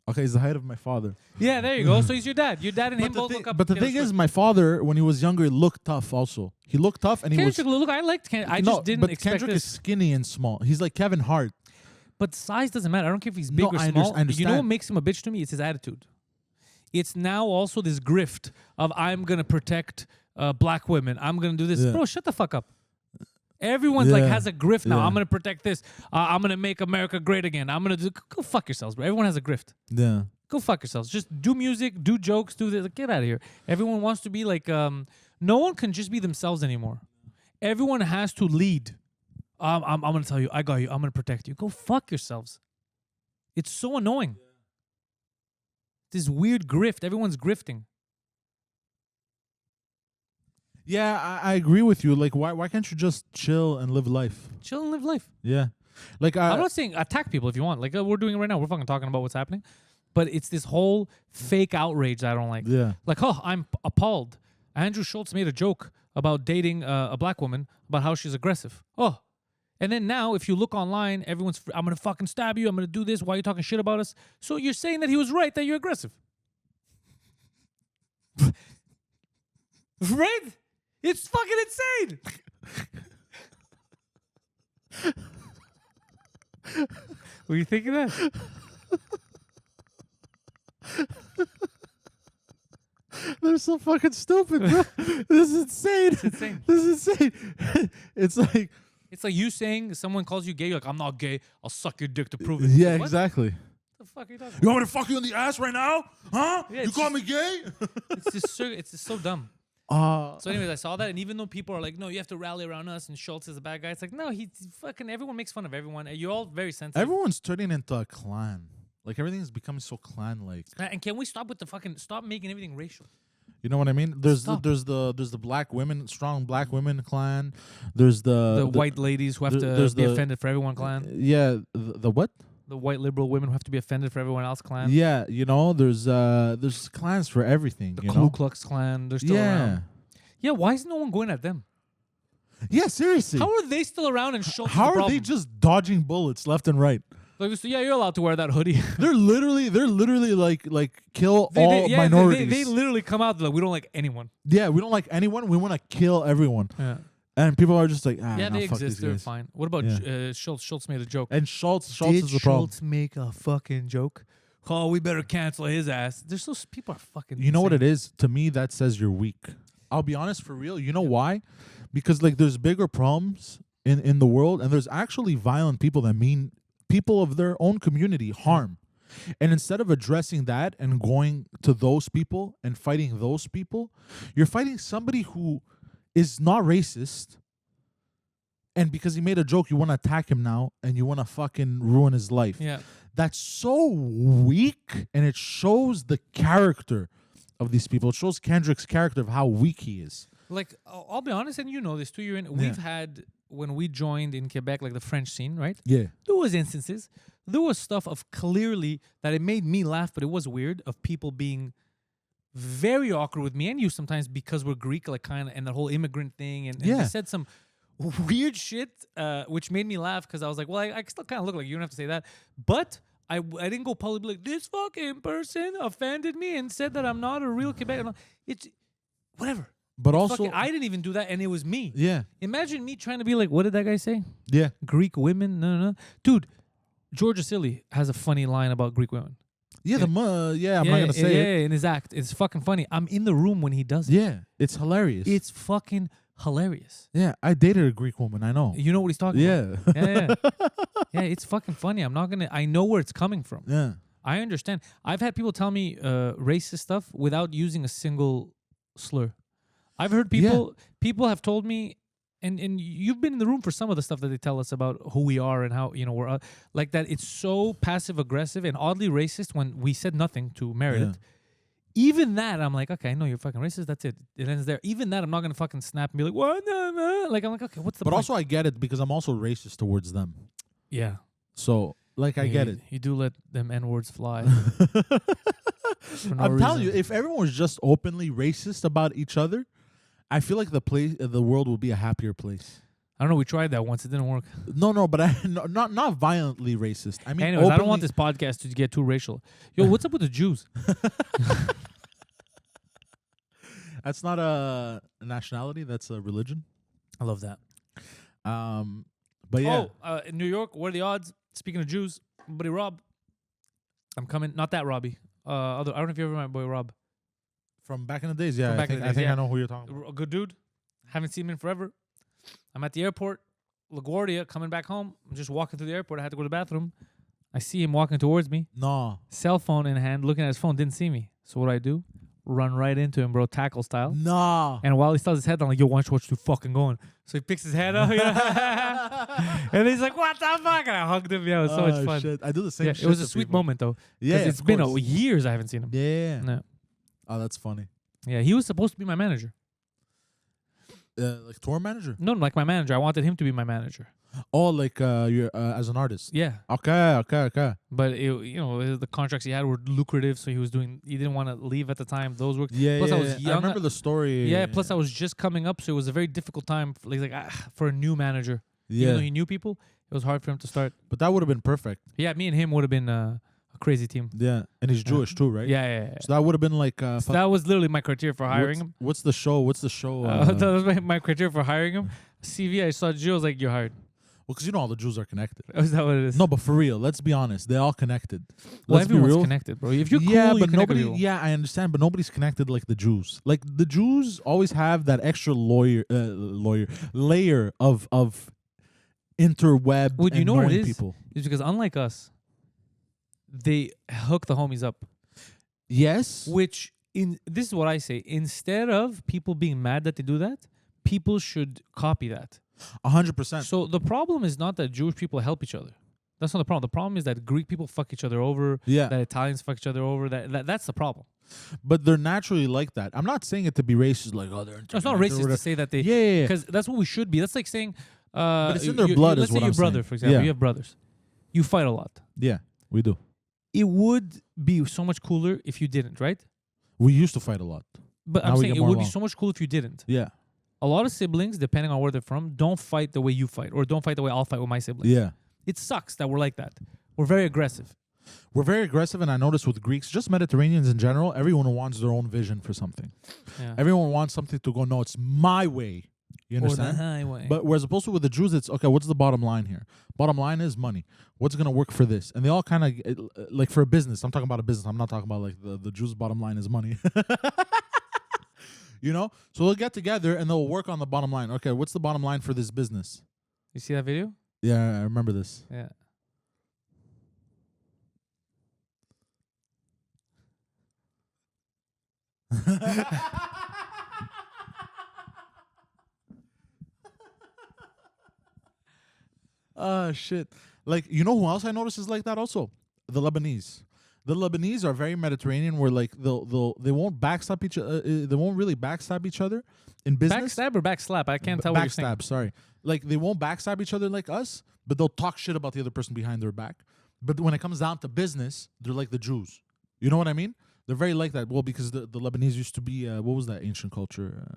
Okay, he's the height of my father. Yeah, there you go. So he's your dad. Your dad and him both look up. But the thing is, my father, when he was younger, looked tough also. He looked tough and he was... Look, I liked Kendrick. I just didn't expect Kendrick this. is skinny and small. He's like Kevin Hart. But size doesn't matter. I don't care if he's big No, or I small. understand. You know what makes him a bitch to me? It's his attitude. It's now also this grift of I'm gonna protect black women. I'm gonna do this. Yeah. Bro, shut the fuck up. Everyone's like Yeah. has a grift now. Yeah. I'm gonna protect this. I'm gonna make America great again. I'm gonna go fuck yourselves, bro. Everyone has a grift. Yeah. Go fuck yourselves. Just do music, do jokes, do this. Get out of here. Everyone wants to be like. No one can just be themselves anymore. Everyone has to lead. I'm gonna tell you. I got you. I'm gonna protect you. Go fuck yourselves. It's so annoying. This weird grift. Everyone's grifting. Yeah, I agree with you. Like, why can't you just chill and live life? Chill and live life. Yeah. Like, I'm not saying attack people if you want. Like we're doing it right now. We're fucking talking about what's happening. But it's this whole fake outrage that I don't like. Yeah. Like, oh, I'm appalled. Andrew Schulz made a joke about dating a black woman about how she's aggressive. Oh. And then now, if you look online, everyone's, I'm going to fucking stab you. I'm going to do this. Why are you talking shit about us? So you're saying that he was right, that you're aggressive. Right? It's fucking insane. Were you thinking that? They're so fucking stupid, bro. This is insane. It's insane. This is insane. It's like you saying someone calls you gay. You're like, I'm not gay. I'll suck your dick to prove it. Yeah, What exactly. the fuck are you talking You about? want me to fuck you in the ass right now? Huh? Yeah, you it's call me gay? It's just so dumb. So anyways, I saw that, and even though people are like, no, you have to rally around us, and Schultz is a bad guy, it's like, no, he's fucking, everyone makes fun of everyone. You're all very sensitive. Everyone's turning into a clan. Like, everything's becoming so clan-like. And can we stop with the fucking, stop making everything racial? You know what I mean? There's Stop. there's the black women, strong black women clan. There's the white ladies who have to there's be the- offended for everyone clan. Yeah, the what? The white liberal women who have to be offended for everyone else clan. Yeah, you know, there's clans for everything. The you Ku know? Klux Klan, they're still Yeah, around. Yeah, why is no one going at them? yeah. Seriously, How are they still around and Schultz is how the are problem? they just dodging bullets left and right? Like, so, yeah, you're allowed to wear that hoodie. They're literally like kill all minorities. They literally come out like, we don't like anyone. Yeah, we don't like anyone. We want to kill everyone. Yeah, And people are just like, yeah, no, they fuck exist. these They're guys. fine. What about Yeah. Schultz? Schultz made a joke. And Schultz Did is the problem. Schultz make a fucking joke? Oh, we better cancel his ass. There's those people are fucking. You know what it insane. is? To me, that says you're weak. I'll be honest, for real. You know why? Because like there's bigger problems in the world, and there's actually violent people that mean people of their own community harm. And instead of addressing that and going to those people and fighting those people, you're fighting somebody who is not racist. And because he made a joke, you want to attack him now and you want to fucking ruin his life. Yeah. That's so weak, and it shows the character of these people. It shows Kendrick's character of how weak he is. Like, I'll be honest, and you know this too. We've had, when we joined in Quebec, like the French scene, right? Yeah. There was instances. There was stuff of clearly that it made me laugh, but it was weird, of people being very awkward with me and you sometimes because we're Greek, like kind of, and the whole immigrant thing. And Yeah. they said some weird shit, which made me laugh because I was like, well, I still kind of look like you. Don't have to say that. But I didn't go publicly like, this fucking person offended me and said that I'm not a real Quebec. It's whatever. But also, Fucking, I didn't even do that, and it was me. yeah, Imagine me trying to be like, what did that guy say? yeah. Greek women? No. Dude, Georgia Silly has a funny line about Greek women. Yeah, I'm not gonna say it. Yeah, in his act. It's fucking funny. I'm in the room when he does it. Yeah, it's hilarious. It's fucking hilarious. yeah, I dated a Greek woman. I know. You know what he's talking Yeah, about? Yeah. Yeah, it's fucking funny. I know where it's coming from. yeah. I understand. I've had people tell me racist stuff without using a single slur. I've heard people have told me, and you've been in the room for some of the stuff that they tell us about who we are and how, we're like that. It's so passive aggressive and oddly racist when we said nothing to merit it. Even that, I'm like, okay, I know you're fucking racist. That's it. It ends there. Even that, I'm not gonna fucking snap and be like, what? No. Like, I'm like, okay, what's the But point? also, I get it because I'm also racist towards them. Yeah. So, like, I get it. You do let them N-words fly. For no I'm telling you, reason. if everyone was just openly racist about each other, I feel like the world would be a happier place. I don't know. We tried that once. It didn't work. No, but not violently racist. I mean, Anyways, I don't openly- want this podcast to get too racial. Yo, what's up with the Jews? That's not a nationality. That's a religion. I love that. But yeah, Oh, in New York, what are the odds? Speaking of Jews, buddy Rob, I'm coming. Not that Robbie. I don't know if you ever met my boy Rob. From back in the days, yeah. From I back in think, the days, I, think yeah. I know who you're talking about. A good dude. Haven't seen him in forever. I'm at the airport, LaGuardia, coming back home. I'm just walking through the airport. I had to go to the bathroom. I see him walking towards me. No. Cell phone in hand, looking at his phone. Didn't see me. So what do? Run right into him, bro, tackle style. No. And while he still has his head down, like, yo, why don't you watch you fucking going? So he picks his head up. And he's like, what the fuck? And I hugged him. Yeah, it was so much fun. Shit. I do the same Yeah, shit. it was a to sweet people. moment, though. Yeah, Because it's of been course. years I haven't seen him. Yeah. No. Oh, that's funny. Yeah, he was supposed to be my manager. Like tour manager? No, like my manager. I wanted him to be my manager. Oh, like you're as an artist. Yeah. Okay. But the contracts he had were lucrative, so he didn't want to leave at the time. Those were Yeah, Plus, yeah. I was young. I remember the story. Yeah. Plus, I was just coming up, so it was a very difficult time for a new manager. Yeah. Even though he knew people, it was hard for him to start. But that would have been perfect. Yeah, me and him would have been a crazy team. Yeah. And he's Jewish too, right? Yeah. So that would have been like So that was literally my criteria for hiring him. What's the show? That was my criteria for hiring him. CV, I saw Jew, I was like, you're hired. Well, because you know all the Jews are connected. Is that what it is? No, but for real, let's be honest. They're all connected. Well, Let's be everyone's real. connected, bro. If you're cool, Yeah, you but connect with nobody. people. Yeah, I understand, but nobody's connected like the Jews. Like the Jews always have that extra layer of interweb. Well, and you know what knowing it is? people. It's because unlike us, they hook the homies up. Yes. This is what I say. Instead of people being mad that they do that, people should copy that. 100%. So the problem is not that Jewish people help each other. That's not the problem. The problem is that Greek people fuck each other over. Yeah. That Italians fuck each other over. That's the problem. But they're naturally like that. I'm not saying it to be racist, like, oh, they're No, it's not interconnected or racist to whatever. say that they. Yeah. Because that's what we should be. That's like saying. But it's in their blood, Let's is what say your I'm brother, saying. for example. Yeah. You have brothers. You fight a lot. Yeah, we do. It would be so much cooler if you didn't, right? We used to fight a lot. But Now I'm we saying get it more would be along. so much cooler if you didn't. Yeah. A lot of siblings, depending on where they're from, don't fight the way you fight, or don't fight the way I'll fight with my siblings. Yeah. It sucks that we're like that. We're very aggressive. We're very aggressive, and I notice with Greeks, just Mediterraneans in general, everyone wants their own vision for something. Yeah. Everyone wants something to go, no, it's my way. You Or the understand? highway. But whereas opposed to with the Jews, it's, okay, what's the bottom line here? Bottom line is money. What's going to work for this? And they all kind of, like for a business, I'm talking about a business. I'm not talking about like the Jews' bottom line is money. You know? So they'll get together and they'll work on the bottom line. Okay, what's the bottom line for this business? You see that video? Yeah, I remember this. Yeah. Shit. Like, you know who else I notice is like that also? The Lebanese. The Lebanese are very Mediterranean, where like they won't backstab each they won't really backstab each other in business. Backstab or backslap? I can't tell what you're saying. Backstab, sorry. Like they won't backstab each other like us, but they'll talk shit about the other person behind their back. But when it comes down to business, they're like the Jews. You know what I mean? They're very like that. Well, because the Lebanese used to be what was that ancient culture?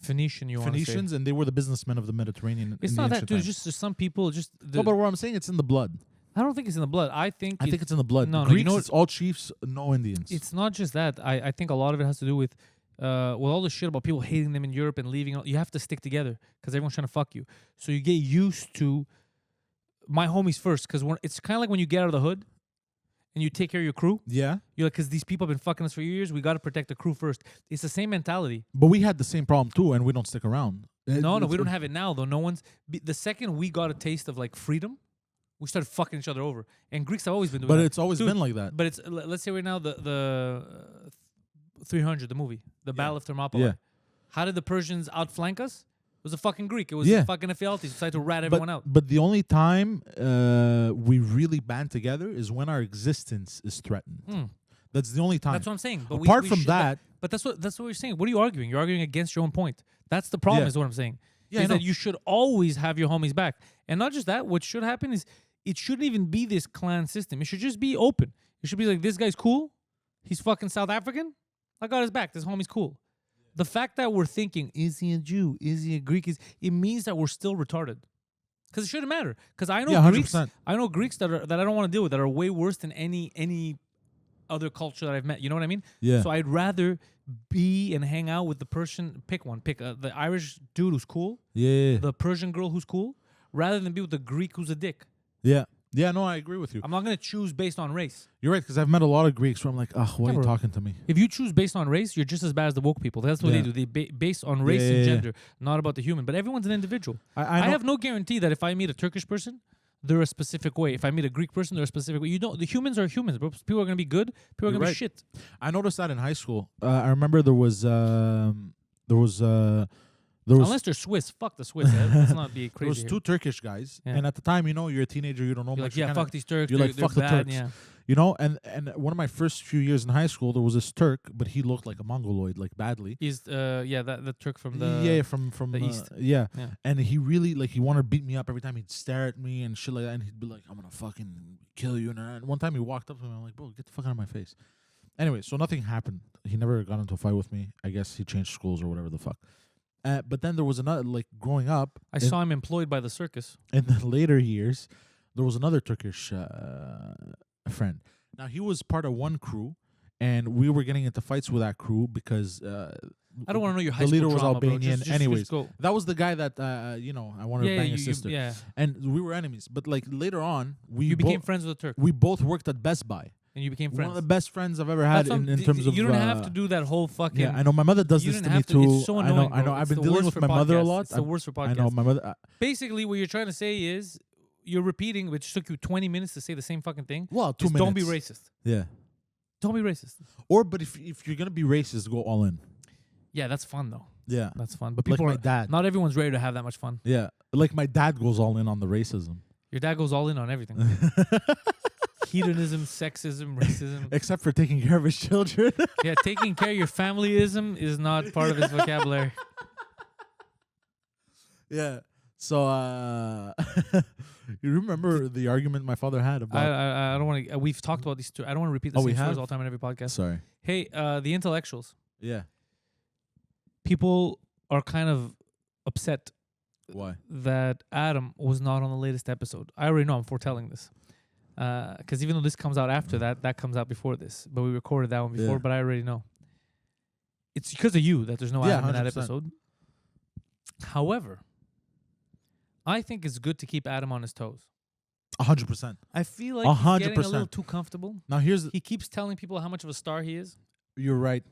Phoenician, you want to say? Phoenicians, and they were the businessmen of the Mediterranean. It's in the not that, ancient dude. times. Just some people, No, but what I'm saying, it's in the blood. I don't think it's in the blood. I think It's in the blood. No, Greeks, you know it's all chiefs, no Indians. it's not just that. I think a lot of it has to do with all the shit about people hating them in Europe and leaving. You have to stick together because everyone's trying to fuck you. So you get used to my homies first, because it's kind of like when you get out of the hood and you take care of your crew. Yeah, You're like, because these people have been fucking us for years. We got to protect the crew first. It's the same mentality. but we had the same problem too, and we don't stick around. No, we don't have it now though. No one's the second we got a taste of like freedom, we started fucking each other over. And Greeks have always been doing But that. it's always Dude, been like that. But it's let's say right now the 300, the movie, the Battle of Thermopylae. Yeah. How did the Persians outflank us? It was a fucking Greek. It was Yeah. fucking Ephialtes who decided to rat everyone out. But the only time we really band together is when our existence is threatened. That's the only time. That's what I'm saying. But Apart we from should- that, but that's what you're saying. What are you arguing? You're arguing against your own point. That's the problem. Yeah. Is what I'm saying. Yeah, I is that know. you should always have your homies back, and not just that. What should happen is it shouldn't even be this clan system. It should just be open. It should be like, this guy's cool. He's fucking South African. I got his back. This homie's cool. The fact that we're thinking, is he a Jew? Is he a Greek? It means that we're still retarded. Because it shouldn't matter. Because I know Yeah, Greeks. 100%. I know Greeks that I don't want to deal with, that are way worse than any other culture that I've met. You know what I mean? Yeah. So I'd rather be and hang out with the Persian. Pick one. Pick the Irish dude who's cool. yeah, The Persian girl who's cool. Rather than be with the Greek who's a dick. yeah, Yeah, no, I agree with you. I'm not going to choose based on race. You're right, because I've met a lot of Greeks where I'm like, why are you bro. talking to me? If you choose based on race, you're just as bad as the woke people. That's what Yeah. they do. They base on race Yeah, and yeah, yeah. gender, not about the human. But everyone's an individual. I I know- have no guarantee that if I meet a Turkish person, they're a specific way. If I meet a Greek person, they're a specific way. You don't. The humans are humans, bro. People are going to be good. People are You're going to be right. shit. I noticed that in high school. I remember there was Unless they're Swiss. Fuck the Swiss. Let's not be there crazy. was here. two Turkish guys, Yeah. and at the time, you're a teenager, you don't know You're much. like, yeah, you kinda- fuck these Turks. you're like, they're fuck the bad. Turks. Yeah. And one of my first few years in high school, there was this Turk, but he looked like a Mongoloid, like badly. He's the Turk from the from the east. Yeah. Yeah. And he really he wanted to beat me up every time. He'd stare at me and shit like that, and he'd be like, "I'm gonna fucking kill you." And one time he walked up to me, I'm like, "Bro, get the fuck out of my face." Anyway, so nothing happened. He never got into a fight with me. I guess he changed schools or whatever the fuck. But then there was another, growing up. I saw him employed by the circus. In the later years, there was another Turkish friend. Now he was part of one crew, and we were getting into fights with that crew because I don't want to know your high the school leader was drama, bro. Albanian. Just Anyways, go. that was the guy that I wanted to bang his sister, yeah. and we were enemies. But later on, You became friends with a Turk, we both worked at Best Buy. and you became One friends. of the best friends I've ever had That's in what- terms of. you don't have to do that whole fucking. Yeah, I know my mother does you this didn't to me have too. It's so annoying. I know. bro. I've It's been the dealing worst with for my mother a podcasts. lot. It's the worst for podcasts. I know my mother. Basically, what you're trying to say is you're repeating, which took you 20 minutes to say the same fucking thing. Well, 2 Just minutes. don't be racist. Yeah. Don't be racist. But if you're gonna be racist, go all in. Yeah, that's fun though. Yeah. That's fun. But Like people my are, dad. not everyone's ready to have that much fun. Yeah. Like my dad goes all in on the racism. Your dad goes all in on everything. Hedonism, sexism, racism. Except for taking care of his children. Yeah, taking care of your familyism is not part of his vocabulary. Yeah. So you remember the argument my father had about I don't want to. We've talked about these two. I don't want to repeat the we same stories have? all the time in every podcast. Sorry. Hey, the intellectuals. Yeah. People are kind of upset Why? that Adam was not on the latest episode. I already know. I'm foretelling this. Because even though this comes out after that comes out before this. But we recorded that one before, Yeah. but I already know. It's because of you that there's no Yeah, Adam in that 100%. episode. However, I think it's good to keep Adam on his toes. 100%. I feel like he's getting a little 100%. too comfortable. Now here's He keeps telling people how much of a star he is. you're right.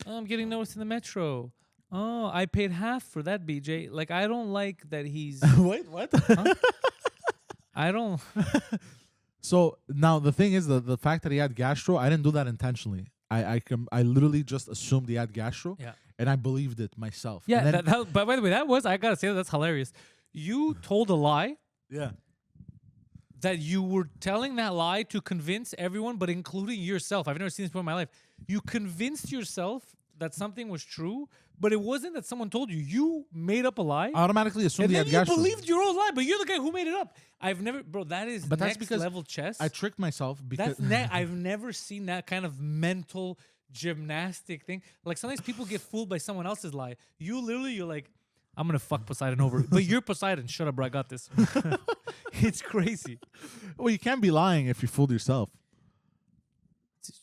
Oh, I'm getting noticed in the metro. Oh, I paid half for that, BJ. Like, I don't like that he's... Wait, what? I don't... So now the thing is the fact that he had gastro, I didn't do that intentionally. I literally just assumed he had gastro, Yeah. and I believed it myself. Yeah, And then- but by the way, I gotta say that's hilarious. You told a lie yeah. that you were telling that lie to convince everyone, but including yourself. I've never seen this before in my life. You convinced yourself that something was true, but it wasn't that someone told you. You made up a lie. I automatically assumed And he then had you gastro. believed your own lie, but you're the guy who made it up. I've never, bro. That is But that's next because level chess. I tricked myself because I've never seen that kind of mental gymnastic thing. Like sometimes people get fooled by someone else's lie. You're like, I'm gonna fuck Poseidon over, but you're Poseidon. Shut up, bro. I got this. It's crazy. well, you can't be lying if you fooled yourself.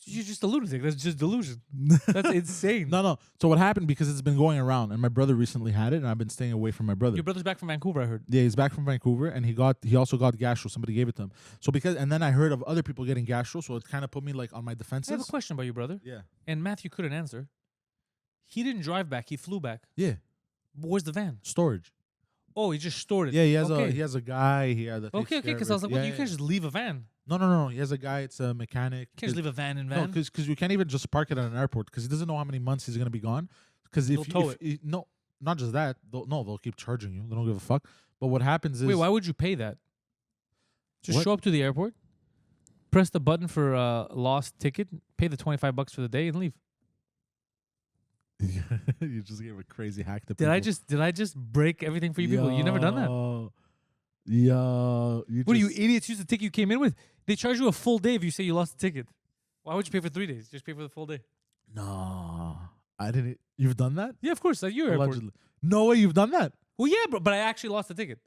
You're just a lunatic. That's just delusion. That's insane. No. So what happened, because it's been going around, and my brother recently had it, and I've been staying away from my brother. Your brother's back from Vancouver, I heard. Yeah, he's back from Vancouver, and he also got gastro. Somebody gave it to him. So and then I heard of other people getting gastro, so it kind of put me like on my I have a defenses. question about your brother, Yeah. and Matthew couldn't answer. He didn't drive back. He flew back. Yeah. Where's the van? Storage. Oh, he just stored it. Yeah, he has okay. a guy. He has Okay. Because I was like, well, you can't just leave a van. No. He has a guy. It's a mechanic. You can't just leave a van in No, van. because you can't even just park it at an airport, because he doesn't know how many months he's gonna be gone. Because They'll tow no, not just that. They'll keep charging you. They don't give a fuck. But what happens is Wait, why would you pay that? Just What? show up to the airport, press the button for a lost ticket, pay the $25 for the day, and leave. you just gave a crazy hack to Did I just break everything for you people? You never done that. Yo, What are you idiots? Use the ticket you came in with. They charge you a full day if you say you lost the ticket. Why would you pay for 3 days? Just pay for the full day. No, I didn't. You've done that? Yeah, of course. At your airport. Allegedly. No way, you've done that. Well, yeah, but I actually lost the ticket.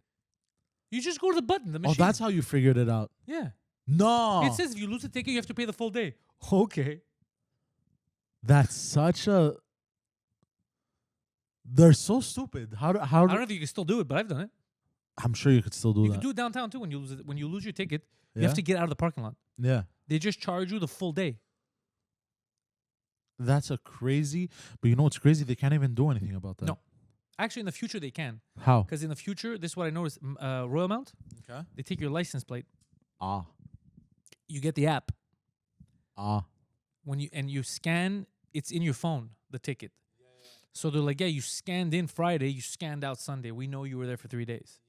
You just go to the button, the machine. Oh, that's how you figured it out. Yeah. No, It says if you lose the ticket, you have to pay the full day. Okay. that's such a. They're so stupid. I don't know if you can still do it, but I've done it. I'm sure you could still do You that. can do it downtown too. When you lose your ticket, you Yeah? have to get out of the parking lot. Yeah. They just charge you the full day. That's a crazy. But you know what's crazy? They can't even do anything about that. No. Actually, in the future, they can. How? Because in the future, this is what I noticed. Royal Mount, Okay. they take your license plate. Ah. You get the app. Ah. You scan, it's in your phone, the ticket. So they're like, yeah, you scanned in Friday, you scanned out Sunday. We know you were there for 3 days.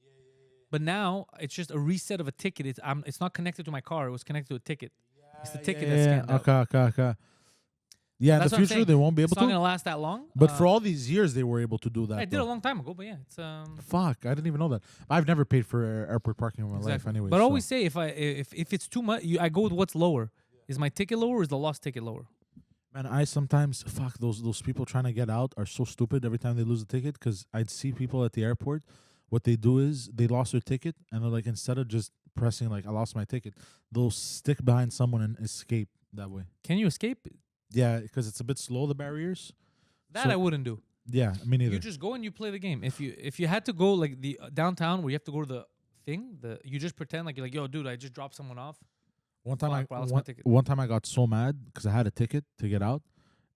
But now it's just a reset of a ticket. It's not connected to my car. It was connected to a ticket. It's the ticket that's scanned out. Okay. Yeah, in That's the what I'm future saying. they won't be able It's not to. gonna last that long. But for all these years, they were able to do that. I did a long time ago, but yeah, it's Fuck, I didn't even know that. I've never paid for airport parking in my life exactly. anyway. But I so. always say if it's too much, I go with what's lower. Is my ticket lower or is the lost ticket lower? Man, I sometimes fuck those people trying to get out are so stupid every time they lose a ticket because I'd see people at the airport. What they do is they lost their ticket and they're like, instead of just pressing like I lost my ticket, they'll stick behind someone and escape that way. Can you escape? Yeah, because it's a bit slow, the barriers. That So- I wouldn't do. Yeah, me neither. You just go and you play the game. If you had to go like the downtown where you have to go to the thing, you just pretend like you're like, yo, dude, I just dropped someone off. One time Fuck, bro, I lost my ticket. one time I got so mad because I had a ticket to get out,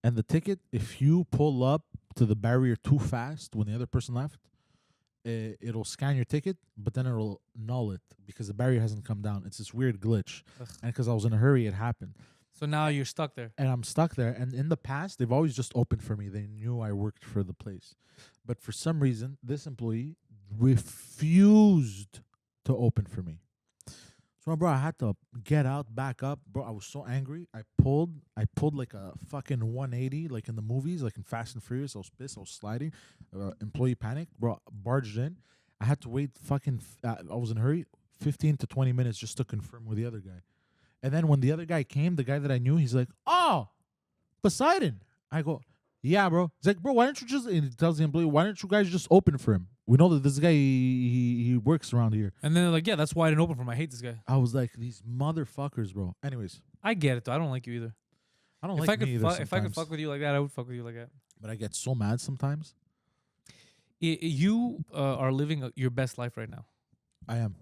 and the ticket, if you pull up to the barrier too fast when the other person left, it'll scan your ticket, but then it'll null it because the barrier hasn't come down. It's this weird glitch, Ugh. and because I was in a hurry, it happened, So now you're stuck there. and I'm stuck there. And in the past, they've always just opened for me. They knew I worked for the place, but for some reason, this employee refused to open for me. So, bro, I had to get out, back up. Bro, I was so angry. I pulled like a fucking 180, like in the movies, like in Fast and Furious. I was pissed. I was sliding. Employee panic. Bro, barged in. I had to wait I was in a hurry, 15 to 20 minutes just to confirm with the other guy. And then when the other guy came, the guy that I knew, he's like, oh, Poseidon. I go, yeah, bro. He's like, bro, why don't you just, and he tells the employee, why don't you guys just open for him? We know that this guy, he works around here. And then they're like, yeah, that's why I didn't open for him. I hate this guy. I was like, these motherfuckers, bro. Anyways, I get it though. I don't like you either. I don't If like I me could either if I could sometimes. fuck with you like that, I would fuck with you like that. But I get so mad sometimes. You are living your best life right now. I am.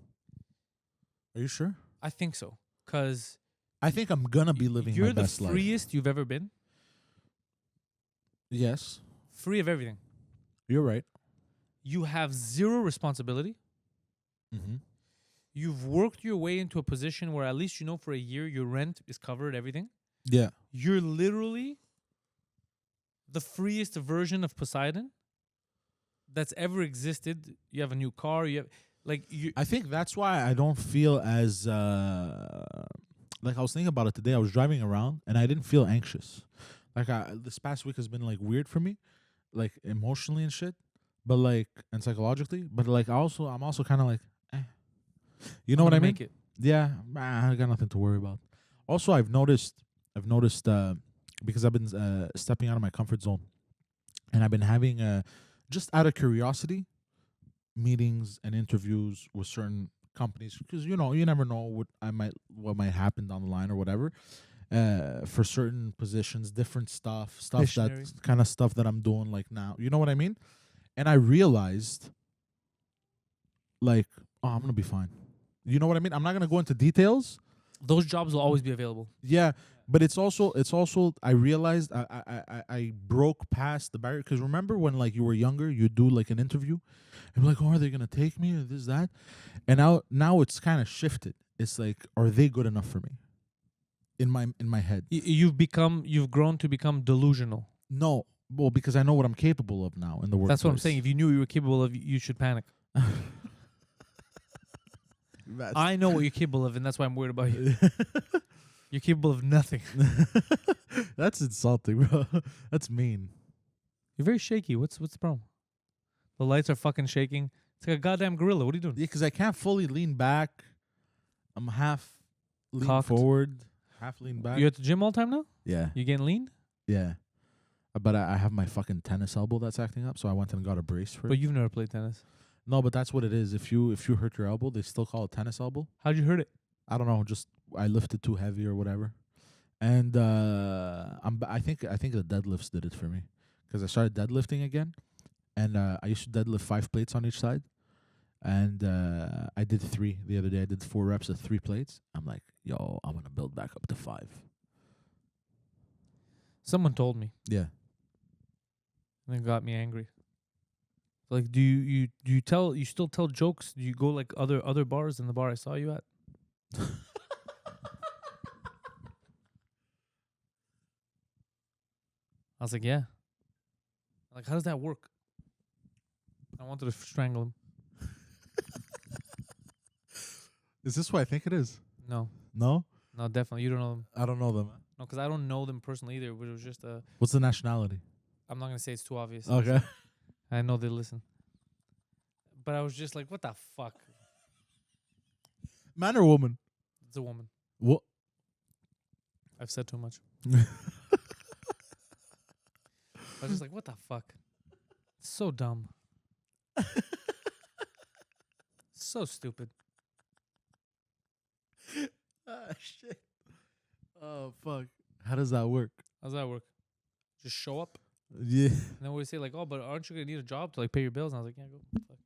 Are you sure? I think so. Because I think I'm gonna be living you're my the best life. freest you've ever been. Yes, Free of everything. you're right. You have zero responsibility. Mm-hmm. You've worked your way into a position where at least you know for a year your rent is covered, everything. Yeah. You're literally the freest version of Poseidon that's ever existed. You have a new car. You have I think that's why I don't feel as like I was thinking about it today. I was driving around and I didn't feel anxious. Like this past week has been like weird for me, like emotionally and shit, but like and psychologically. But like I'm also kind of like, you know what I mean? Make it. Yeah, I got nothing to worry about. Also, I've noticed because I've been stepping out of my comfort zone, and I've been having just out of curiosity meetings and interviews with certain companies because you never know what might happen down the line or whatever. For certain positions, different stuff Missionary. that kind of stuff that I'm doing like now. You know what I mean? And I realized, like, oh, I'm gonna be fine. You know what I mean? I'm not gonna go into details. Those jobs will always be available. Yeah, but it's also I realized I broke past the barrier because remember when like you were younger, you do like an interview, and you're like, oh, are they gonna take me or this that, and now it's kind of shifted. It's like, are they good enough for me? In my head, You've grown to become delusional. no, well, because I know what I'm capable of now in the workplace. That's what I'm saying. If you knew you were capable of, you should panic. I know what you're capable of, and that's why I'm worried about you. You're capable of nothing. That's insulting, bro. That's mean. You're very shaky. What's the problem? The lights are fucking shaking. It's like a goddamn gorilla. What are you doing? Yeah, because I can't fully lean back. I'm half lean Cocked. forward, half lean back. You at the gym all the time now? Yeah, You getting lean? yeah. But I have my fucking tennis elbow that's acting up, so I went and got a brace for But it. you've never played tennis. No, but that's what it is. If you hurt your elbow, they still call it tennis elbow. How'd you hurt it? I don't know, just I lifted too heavy or whatever. And I think the deadlifts did it for me because I started deadlifting again, and I used to deadlift 5 plates on each side. And I did 3 the other day. I did 4 reps of 3 plates. I'm like, yo, I'm gonna build back up to 5. Someone told me, Yeah. and it got me angry. Like, do you still tell jokes? Do you go like other bars than the bar I saw you at? I was like, yeah. Like, how does that work? I wanted to strangle him. Is this what I think it is? No, No? definitely. You don't know them. I don't know them. No, because I don't know them personally either. But it was just a. What's the nationality? I'm not gonna say it's too obvious. Okay. I know they listen. But I was just like, what the fuck? Man or woman? It's a woman. What? I've said too much. I was just like, what the fuck? So dumb. So stupid. Shit. Oh, fuck. How does that work? How's that work? Just show up? Yeah. And then we say like, oh, but aren't you going to need a job to like pay your bills? And I was like, yeah, go. Fuck.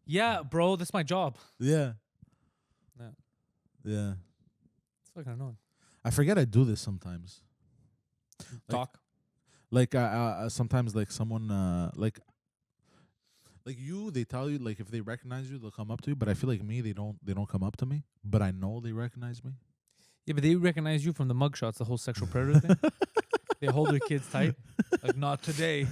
Yeah, bro, that's my job. Yeah. Yeah. Yeah. It's fucking annoying. I forget I do this sometimes. Talk. Like sometimes like someone like you, they tell you like if they recognize you, they'll come up to you. But I feel like me, they don't come up to me. But I know they recognize me. Yeah, but they recognize you from the mugshots, the whole sexual predator thing. They hold their kids tight. Like, not today.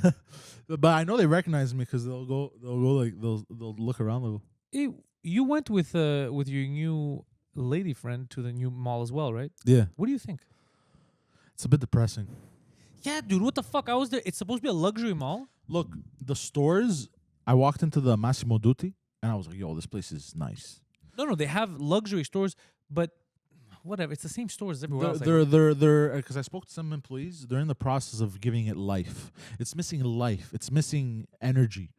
But I know they recognize me because they'll go like they'll look around. They'll go, Hey, you went with your new lady friend to the new mall as well, right? yeah. What do you think? It's a bit depressing. Yeah, dude, what the fuck? I was there. It's supposed to be a luxury mall. Look, the stores. I walked into the Massimo Dutti and I was like, yo, this place is nice. No, they have luxury stores, but whatever. It's the same stores as everywhere else. They're because I spoke to some employees. They're in the process of giving it life. It's missing life. It's missing energy.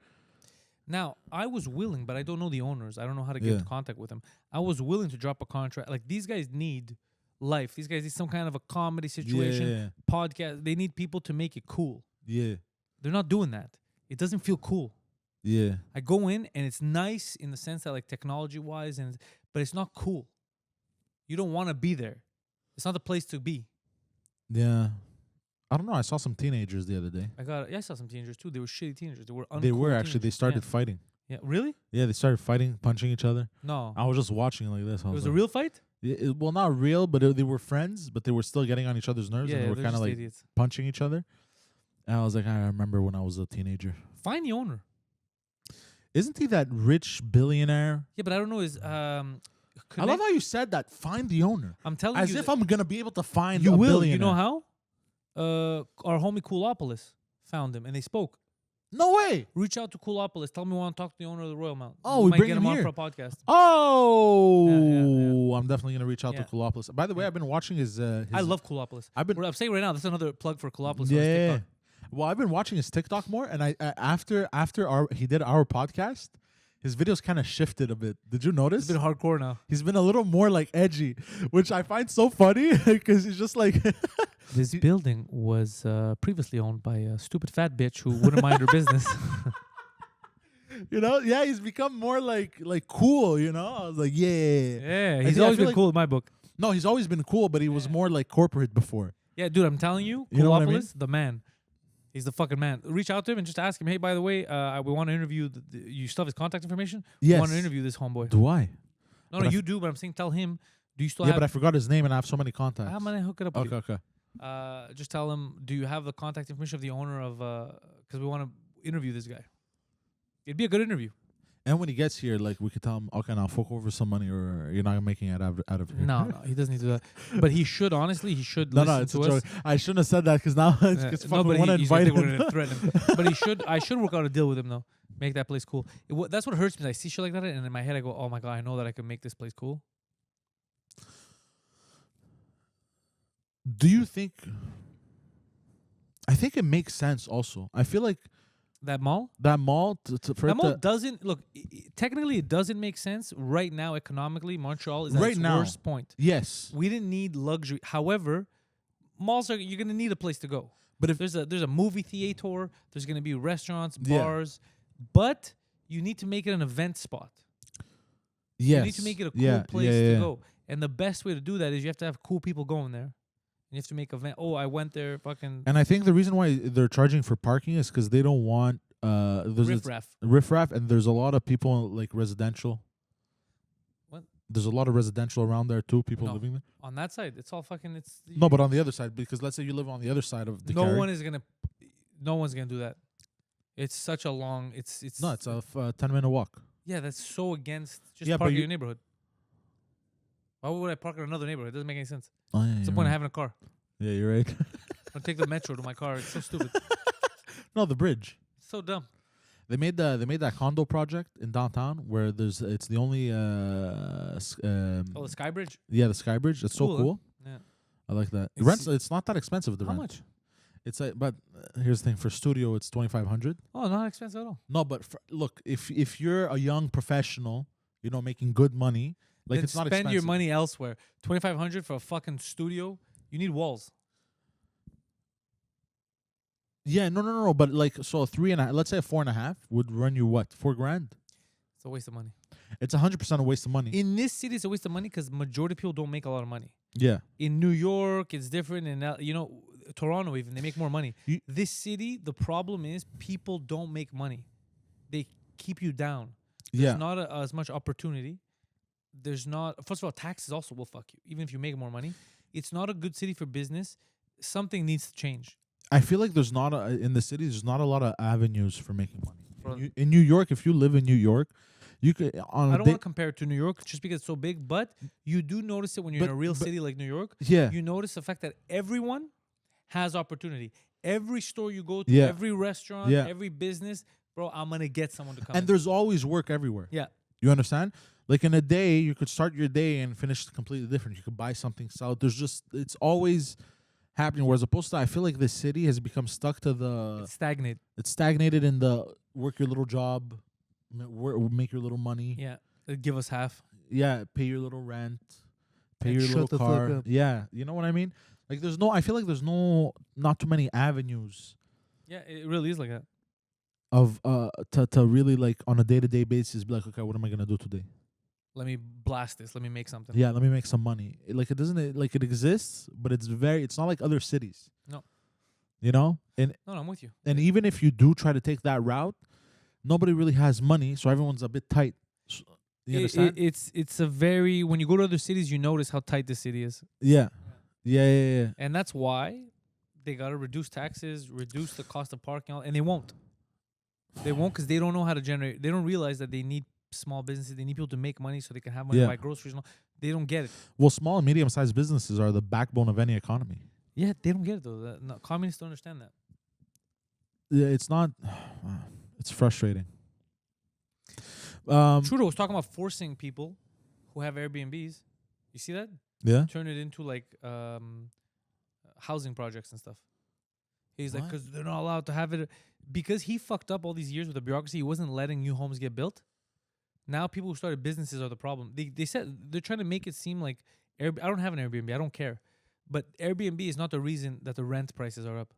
Now, I was willing, but I don't know the owners. I don't know how to get Yeah. into contact with them. I was willing to drop a contract. Like, these guys need life. These guys need some kind of a comedy situation, podcast. They need people to make it cool. Yeah. They're not doing that. It doesn't feel cool. Yeah. I go in and it's nice in the sense that like technology-wise, but it's not cool. You don't want to be there. It's not the place to be. Yeah. I don't know. I saw some teenagers the other day. I saw some teenagers too. They were shitty teenagers. They were uncool They were actually. They teenagers. started fighting. Yeah. Really? Yeah, they started fighting, punching each other. No. I was just watching like this. It was a real fight? Well, not real, but they were friends, but they were still getting on each other's nerves, and they were they're kind of just like idiots. punching each other. And I was like, I remember when I was a teenager. Find the owner. Isn't he that rich billionaire? Yeah, but I don't know his I love how you said that. Find the owner. I'm telling As you. if I'm gonna be able to find You a will. billionaire. You know how? Our homie Coolopolis found him and they spoke. No way. Reach out to Coolopolis. Tell me we want to talk to the owner of the Royal Mount. Oh, we we might bring get him him on here. for a podcast. Oh, Yeah. I'm definitely gonna reach out to Yeah. Coolopolis. By the way, Yeah. I've been watching his. I love Coolopolis. I'm saying right now, that's another plug for Coolopolis. on his Yeah. TikTok. Well, I've been watching his TikTok more, and I after he did our podcast, his videos kind of shifted a bit. Did you notice? It's been hardcore now. He's been a little more like edgy, which I find so funny because he's just like. This building was previously owned by a stupid fat bitch who wouldn't mind her business. You know, yeah, he's become more like cool. You know, I was like, yeah. Yeah, he's I always feel been like- cool in my book. No, he's always been cool, but he was more like corporate before. Yeah, dude, I'm telling you, You know what I mean? Coolopolis, the man. He's the fucking man. Reach out to him and just ask him, hey, by the way, we want to interview, you still have his contact information? Yes. We want to interview this homeboy. Do I? No, but I you do, but I'm saying tell him, do you still Yeah, have... but I forgot his name, and I have so many contacts. I'm going to hook it up with Okay, okay. you. Just tell him, do you have the contact information of the owner of... Because we want to interview this guy. It'd be a good interview. And when he gets here, like we could tell him, okay, now fuck over some money, or you're not making it out of here. No, he doesn't need to do that. But he should, honestly, he should No, listen it's a to joke. us. I shouldn't have said that because now it's No, fucking but want to he's gonna invite think we're him. gonna threaten him. But I should work out a deal with him though. Make that place cool. That's what hurts me. I see shit like that, and in my head I go, "Oh my god, I know that I can make this place cool." Do you think? I think it makes sense. Also, I feel like That mall, that mall for that it mall to, doesn't look. Technically, it doesn't make sense right now. Economically, Montreal is at Right its now. worst point. yes, We didn't need luxury. However, malls you're gonna need a place to go. but if There's a movie theater. There's gonna be restaurants, Yeah. bars, but you need to make it an event spot. Yes. You need to make it a cool place to go. And the best way to do that is you have to have cool people going there. You have to make event. Oh, I went there, fucking. And I think the reason why they're charging for parking is because they don't want riffraff, and there's a lot of people like residential. What? There's a lot of residential around there too. People living there. On that side, it's all fucking. It's no, but on the other side, because let's say you live on the other side of the. No one's gonna do that. It's such a long. It's no. It's a 10-minute walk. Yeah, that's so against just Yeah, park in your neighborhood. Why would I park in another neighborhood? It doesn't make any sense. Oh, yeah, What's the point of having a car? Yeah, you're right. I'll take the metro to my car. It's so stupid. No, the bridge. So dumb. They made that condo project in downtown where it's the only The Sky Bridge? yeah, the Sky Bridge. It's so cool. Yeah. I like that. It's- It's not that expensive. The How rent. much? It's like, but here's the thing: for studio, it's 2,500. Oh, not expensive at all. No, but look, if you're a young professional, making good money, like Then it's not spend expensive. your money elsewhere. 2,500 for a fucking studio. You need walls. Yeah, no. But like, so 3.5, let's say a 4.5 would run you what, $4,000? It's a waste of money. It's 100% a waste of money. In this city, it's a waste of money because majority of people don't make a lot of money. Yeah. In New York, it's different. In Toronto, even they make more money. This city, the problem is people don't make money. They keep you down. There's not as much opportunity. There's not. First of all, taxes also will fuck you, even if you make more money. It's not a good city for business. Something needs to change. I feel like there's not in the city. There's not a lot of avenues for making money. Bro. In New York, if you live in New York, you could. I don't want to compare it to New York just because it's so big, but you do notice it when you're in a real city like New York. Yeah. You notice the fact that everyone has opportunity. Every store you go to, every restaurant, every business, bro, I'm gonna get someone to come. And there's always work everywhere. Yeah. You understand? Like in a day, you could start your day and finish completely different. You could buy something, sell it. It's always happening. Whereas opposed to, I feel like this city has become stuck to the. It's stagnated in the work your little job, make your little money. Yeah. Give us half. Yeah. Pay your little rent. Pay And your shut little the fuck car. up. Yeah. You know what I mean? Like I feel like there's not too many avenues. Yeah, it really is like that. Of to really like on a day-to-day basis be like, okay, what am I gonna do today? Let me blast this. Let me make something. Yeah, let me make some money. It exists, but it's not like other cities. No. And No, I'm with you. and even if you do try to take that route, nobody really has money, so everyone's a bit tight. You understand? It's a very, when you go to other cities, you notice how tight this city is. Yeah. And that's why they got to reduce taxes, reduce the cost of parking, and they won't. They won't because they don't know how to generate. They don't realize that they need small businesses. They need people to make money so they can have money to buy groceries. And all. They don't get it. Well, small and medium-sized businesses are the backbone of any economy. Yeah, they don't get it though. Communists don't understand that. Yeah, it's not. It's frustrating. Trudeau was talking about forcing people who have Airbnbs. You see that? Yeah. Turn it into like housing projects and stuff. He's like, because they're not allowed to have it. Because he fucked up all these years with the bureaucracy, he wasn't letting new homes get built. Now people who started businesses are the problem. They said they're trying to make it seem like I don't have an Airbnb. I don't care. But Airbnb is not the reason that the rent prices are up.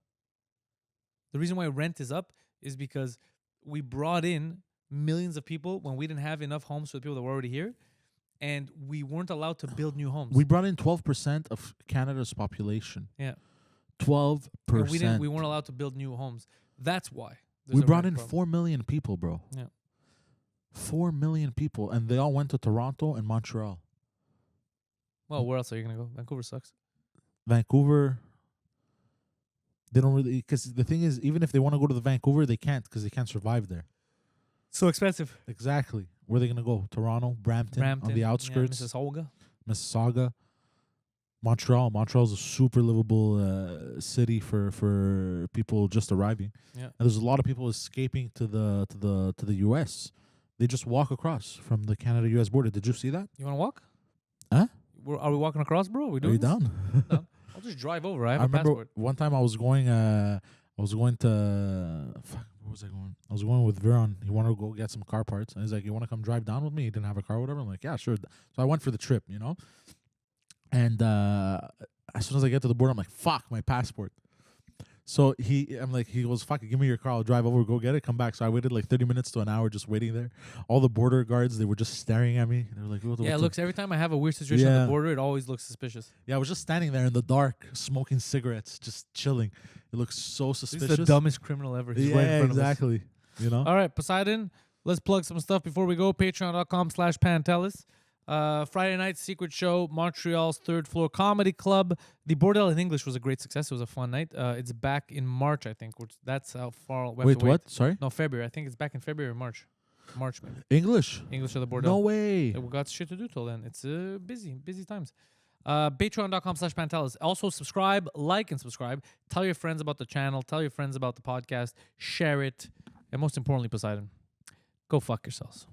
The reason why rent is up is because we brought in millions of people when we didn't have enough homes for the people that were already here. And we weren't allowed to build new homes. We brought in 12% of Canada's population. Yeah. 12%. And we weren't allowed to build new homes. That's why. We brought in 4 million people, bro. Yeah. 4 million people. And they all went to Toronto and Montreal. Well, where else are you going to go? Vancouver sucks. Vancouver, they don't really, because the thing is, even if they want to go to the Vancouver, they can't because they can't survive there. So expensive. Exactly. Where are they going to go? Toronto, Brampton, on the outskirts. Yeah, Mississauga. Montreal's a super livable city for people just arriving. Yeah. And there's a lot of people escaping to the US. They just walk across from the Canada-US border. Did you see that? You want to walk? Huh? Are we walking across, bro? Are you down? I'll just drive over. I have I a remember passport. one time I was going to where was I going? I was going with Viron. He wanted to go get some car parts. And he's like, you want to come drive down with me? He didn't have a car or whatever. I'm like, yeah, sure. So I went for the trip, And as soon as I get to the border, I'm like, fuck, my passport. So he goes, fuck it, give me your car. I'll drive over, go get it, come back. So I waited like 30 minutes to an hour just waiting there. All the border guards, they were just staring at me. They were like, Yeah, it looks, every time I have a weird situation at Yeah. the border, it always looks suspicious. Yeah, I was just standing there in the dark, smoking cigarettes, just chilling. It looks so He's suspicious. the dumbest criminal ever. He's Yeah, right in front of us. exactly. You know? All right, Poseidon, let's plug some stuff before we go. Patreon.com/Pantelis. Friday night secret show, Montreal's Third Floor Comedy Club. The Bordel in English was a great success. It was a fun night. It's back in March, I think. That's how far we have to Wait, what? Sorry? No, February. I think it's back in February or March. March, maybe. English? English of the Bordel. No way. We got shit to do till then. It's busy times. Patreon.com/Pantelis. Also subscribe, like, and subscribe. Tell your friends about the channel. Tell your friends about the podcast. Share it. And most importantly, Poseidon, go fuck yourselves.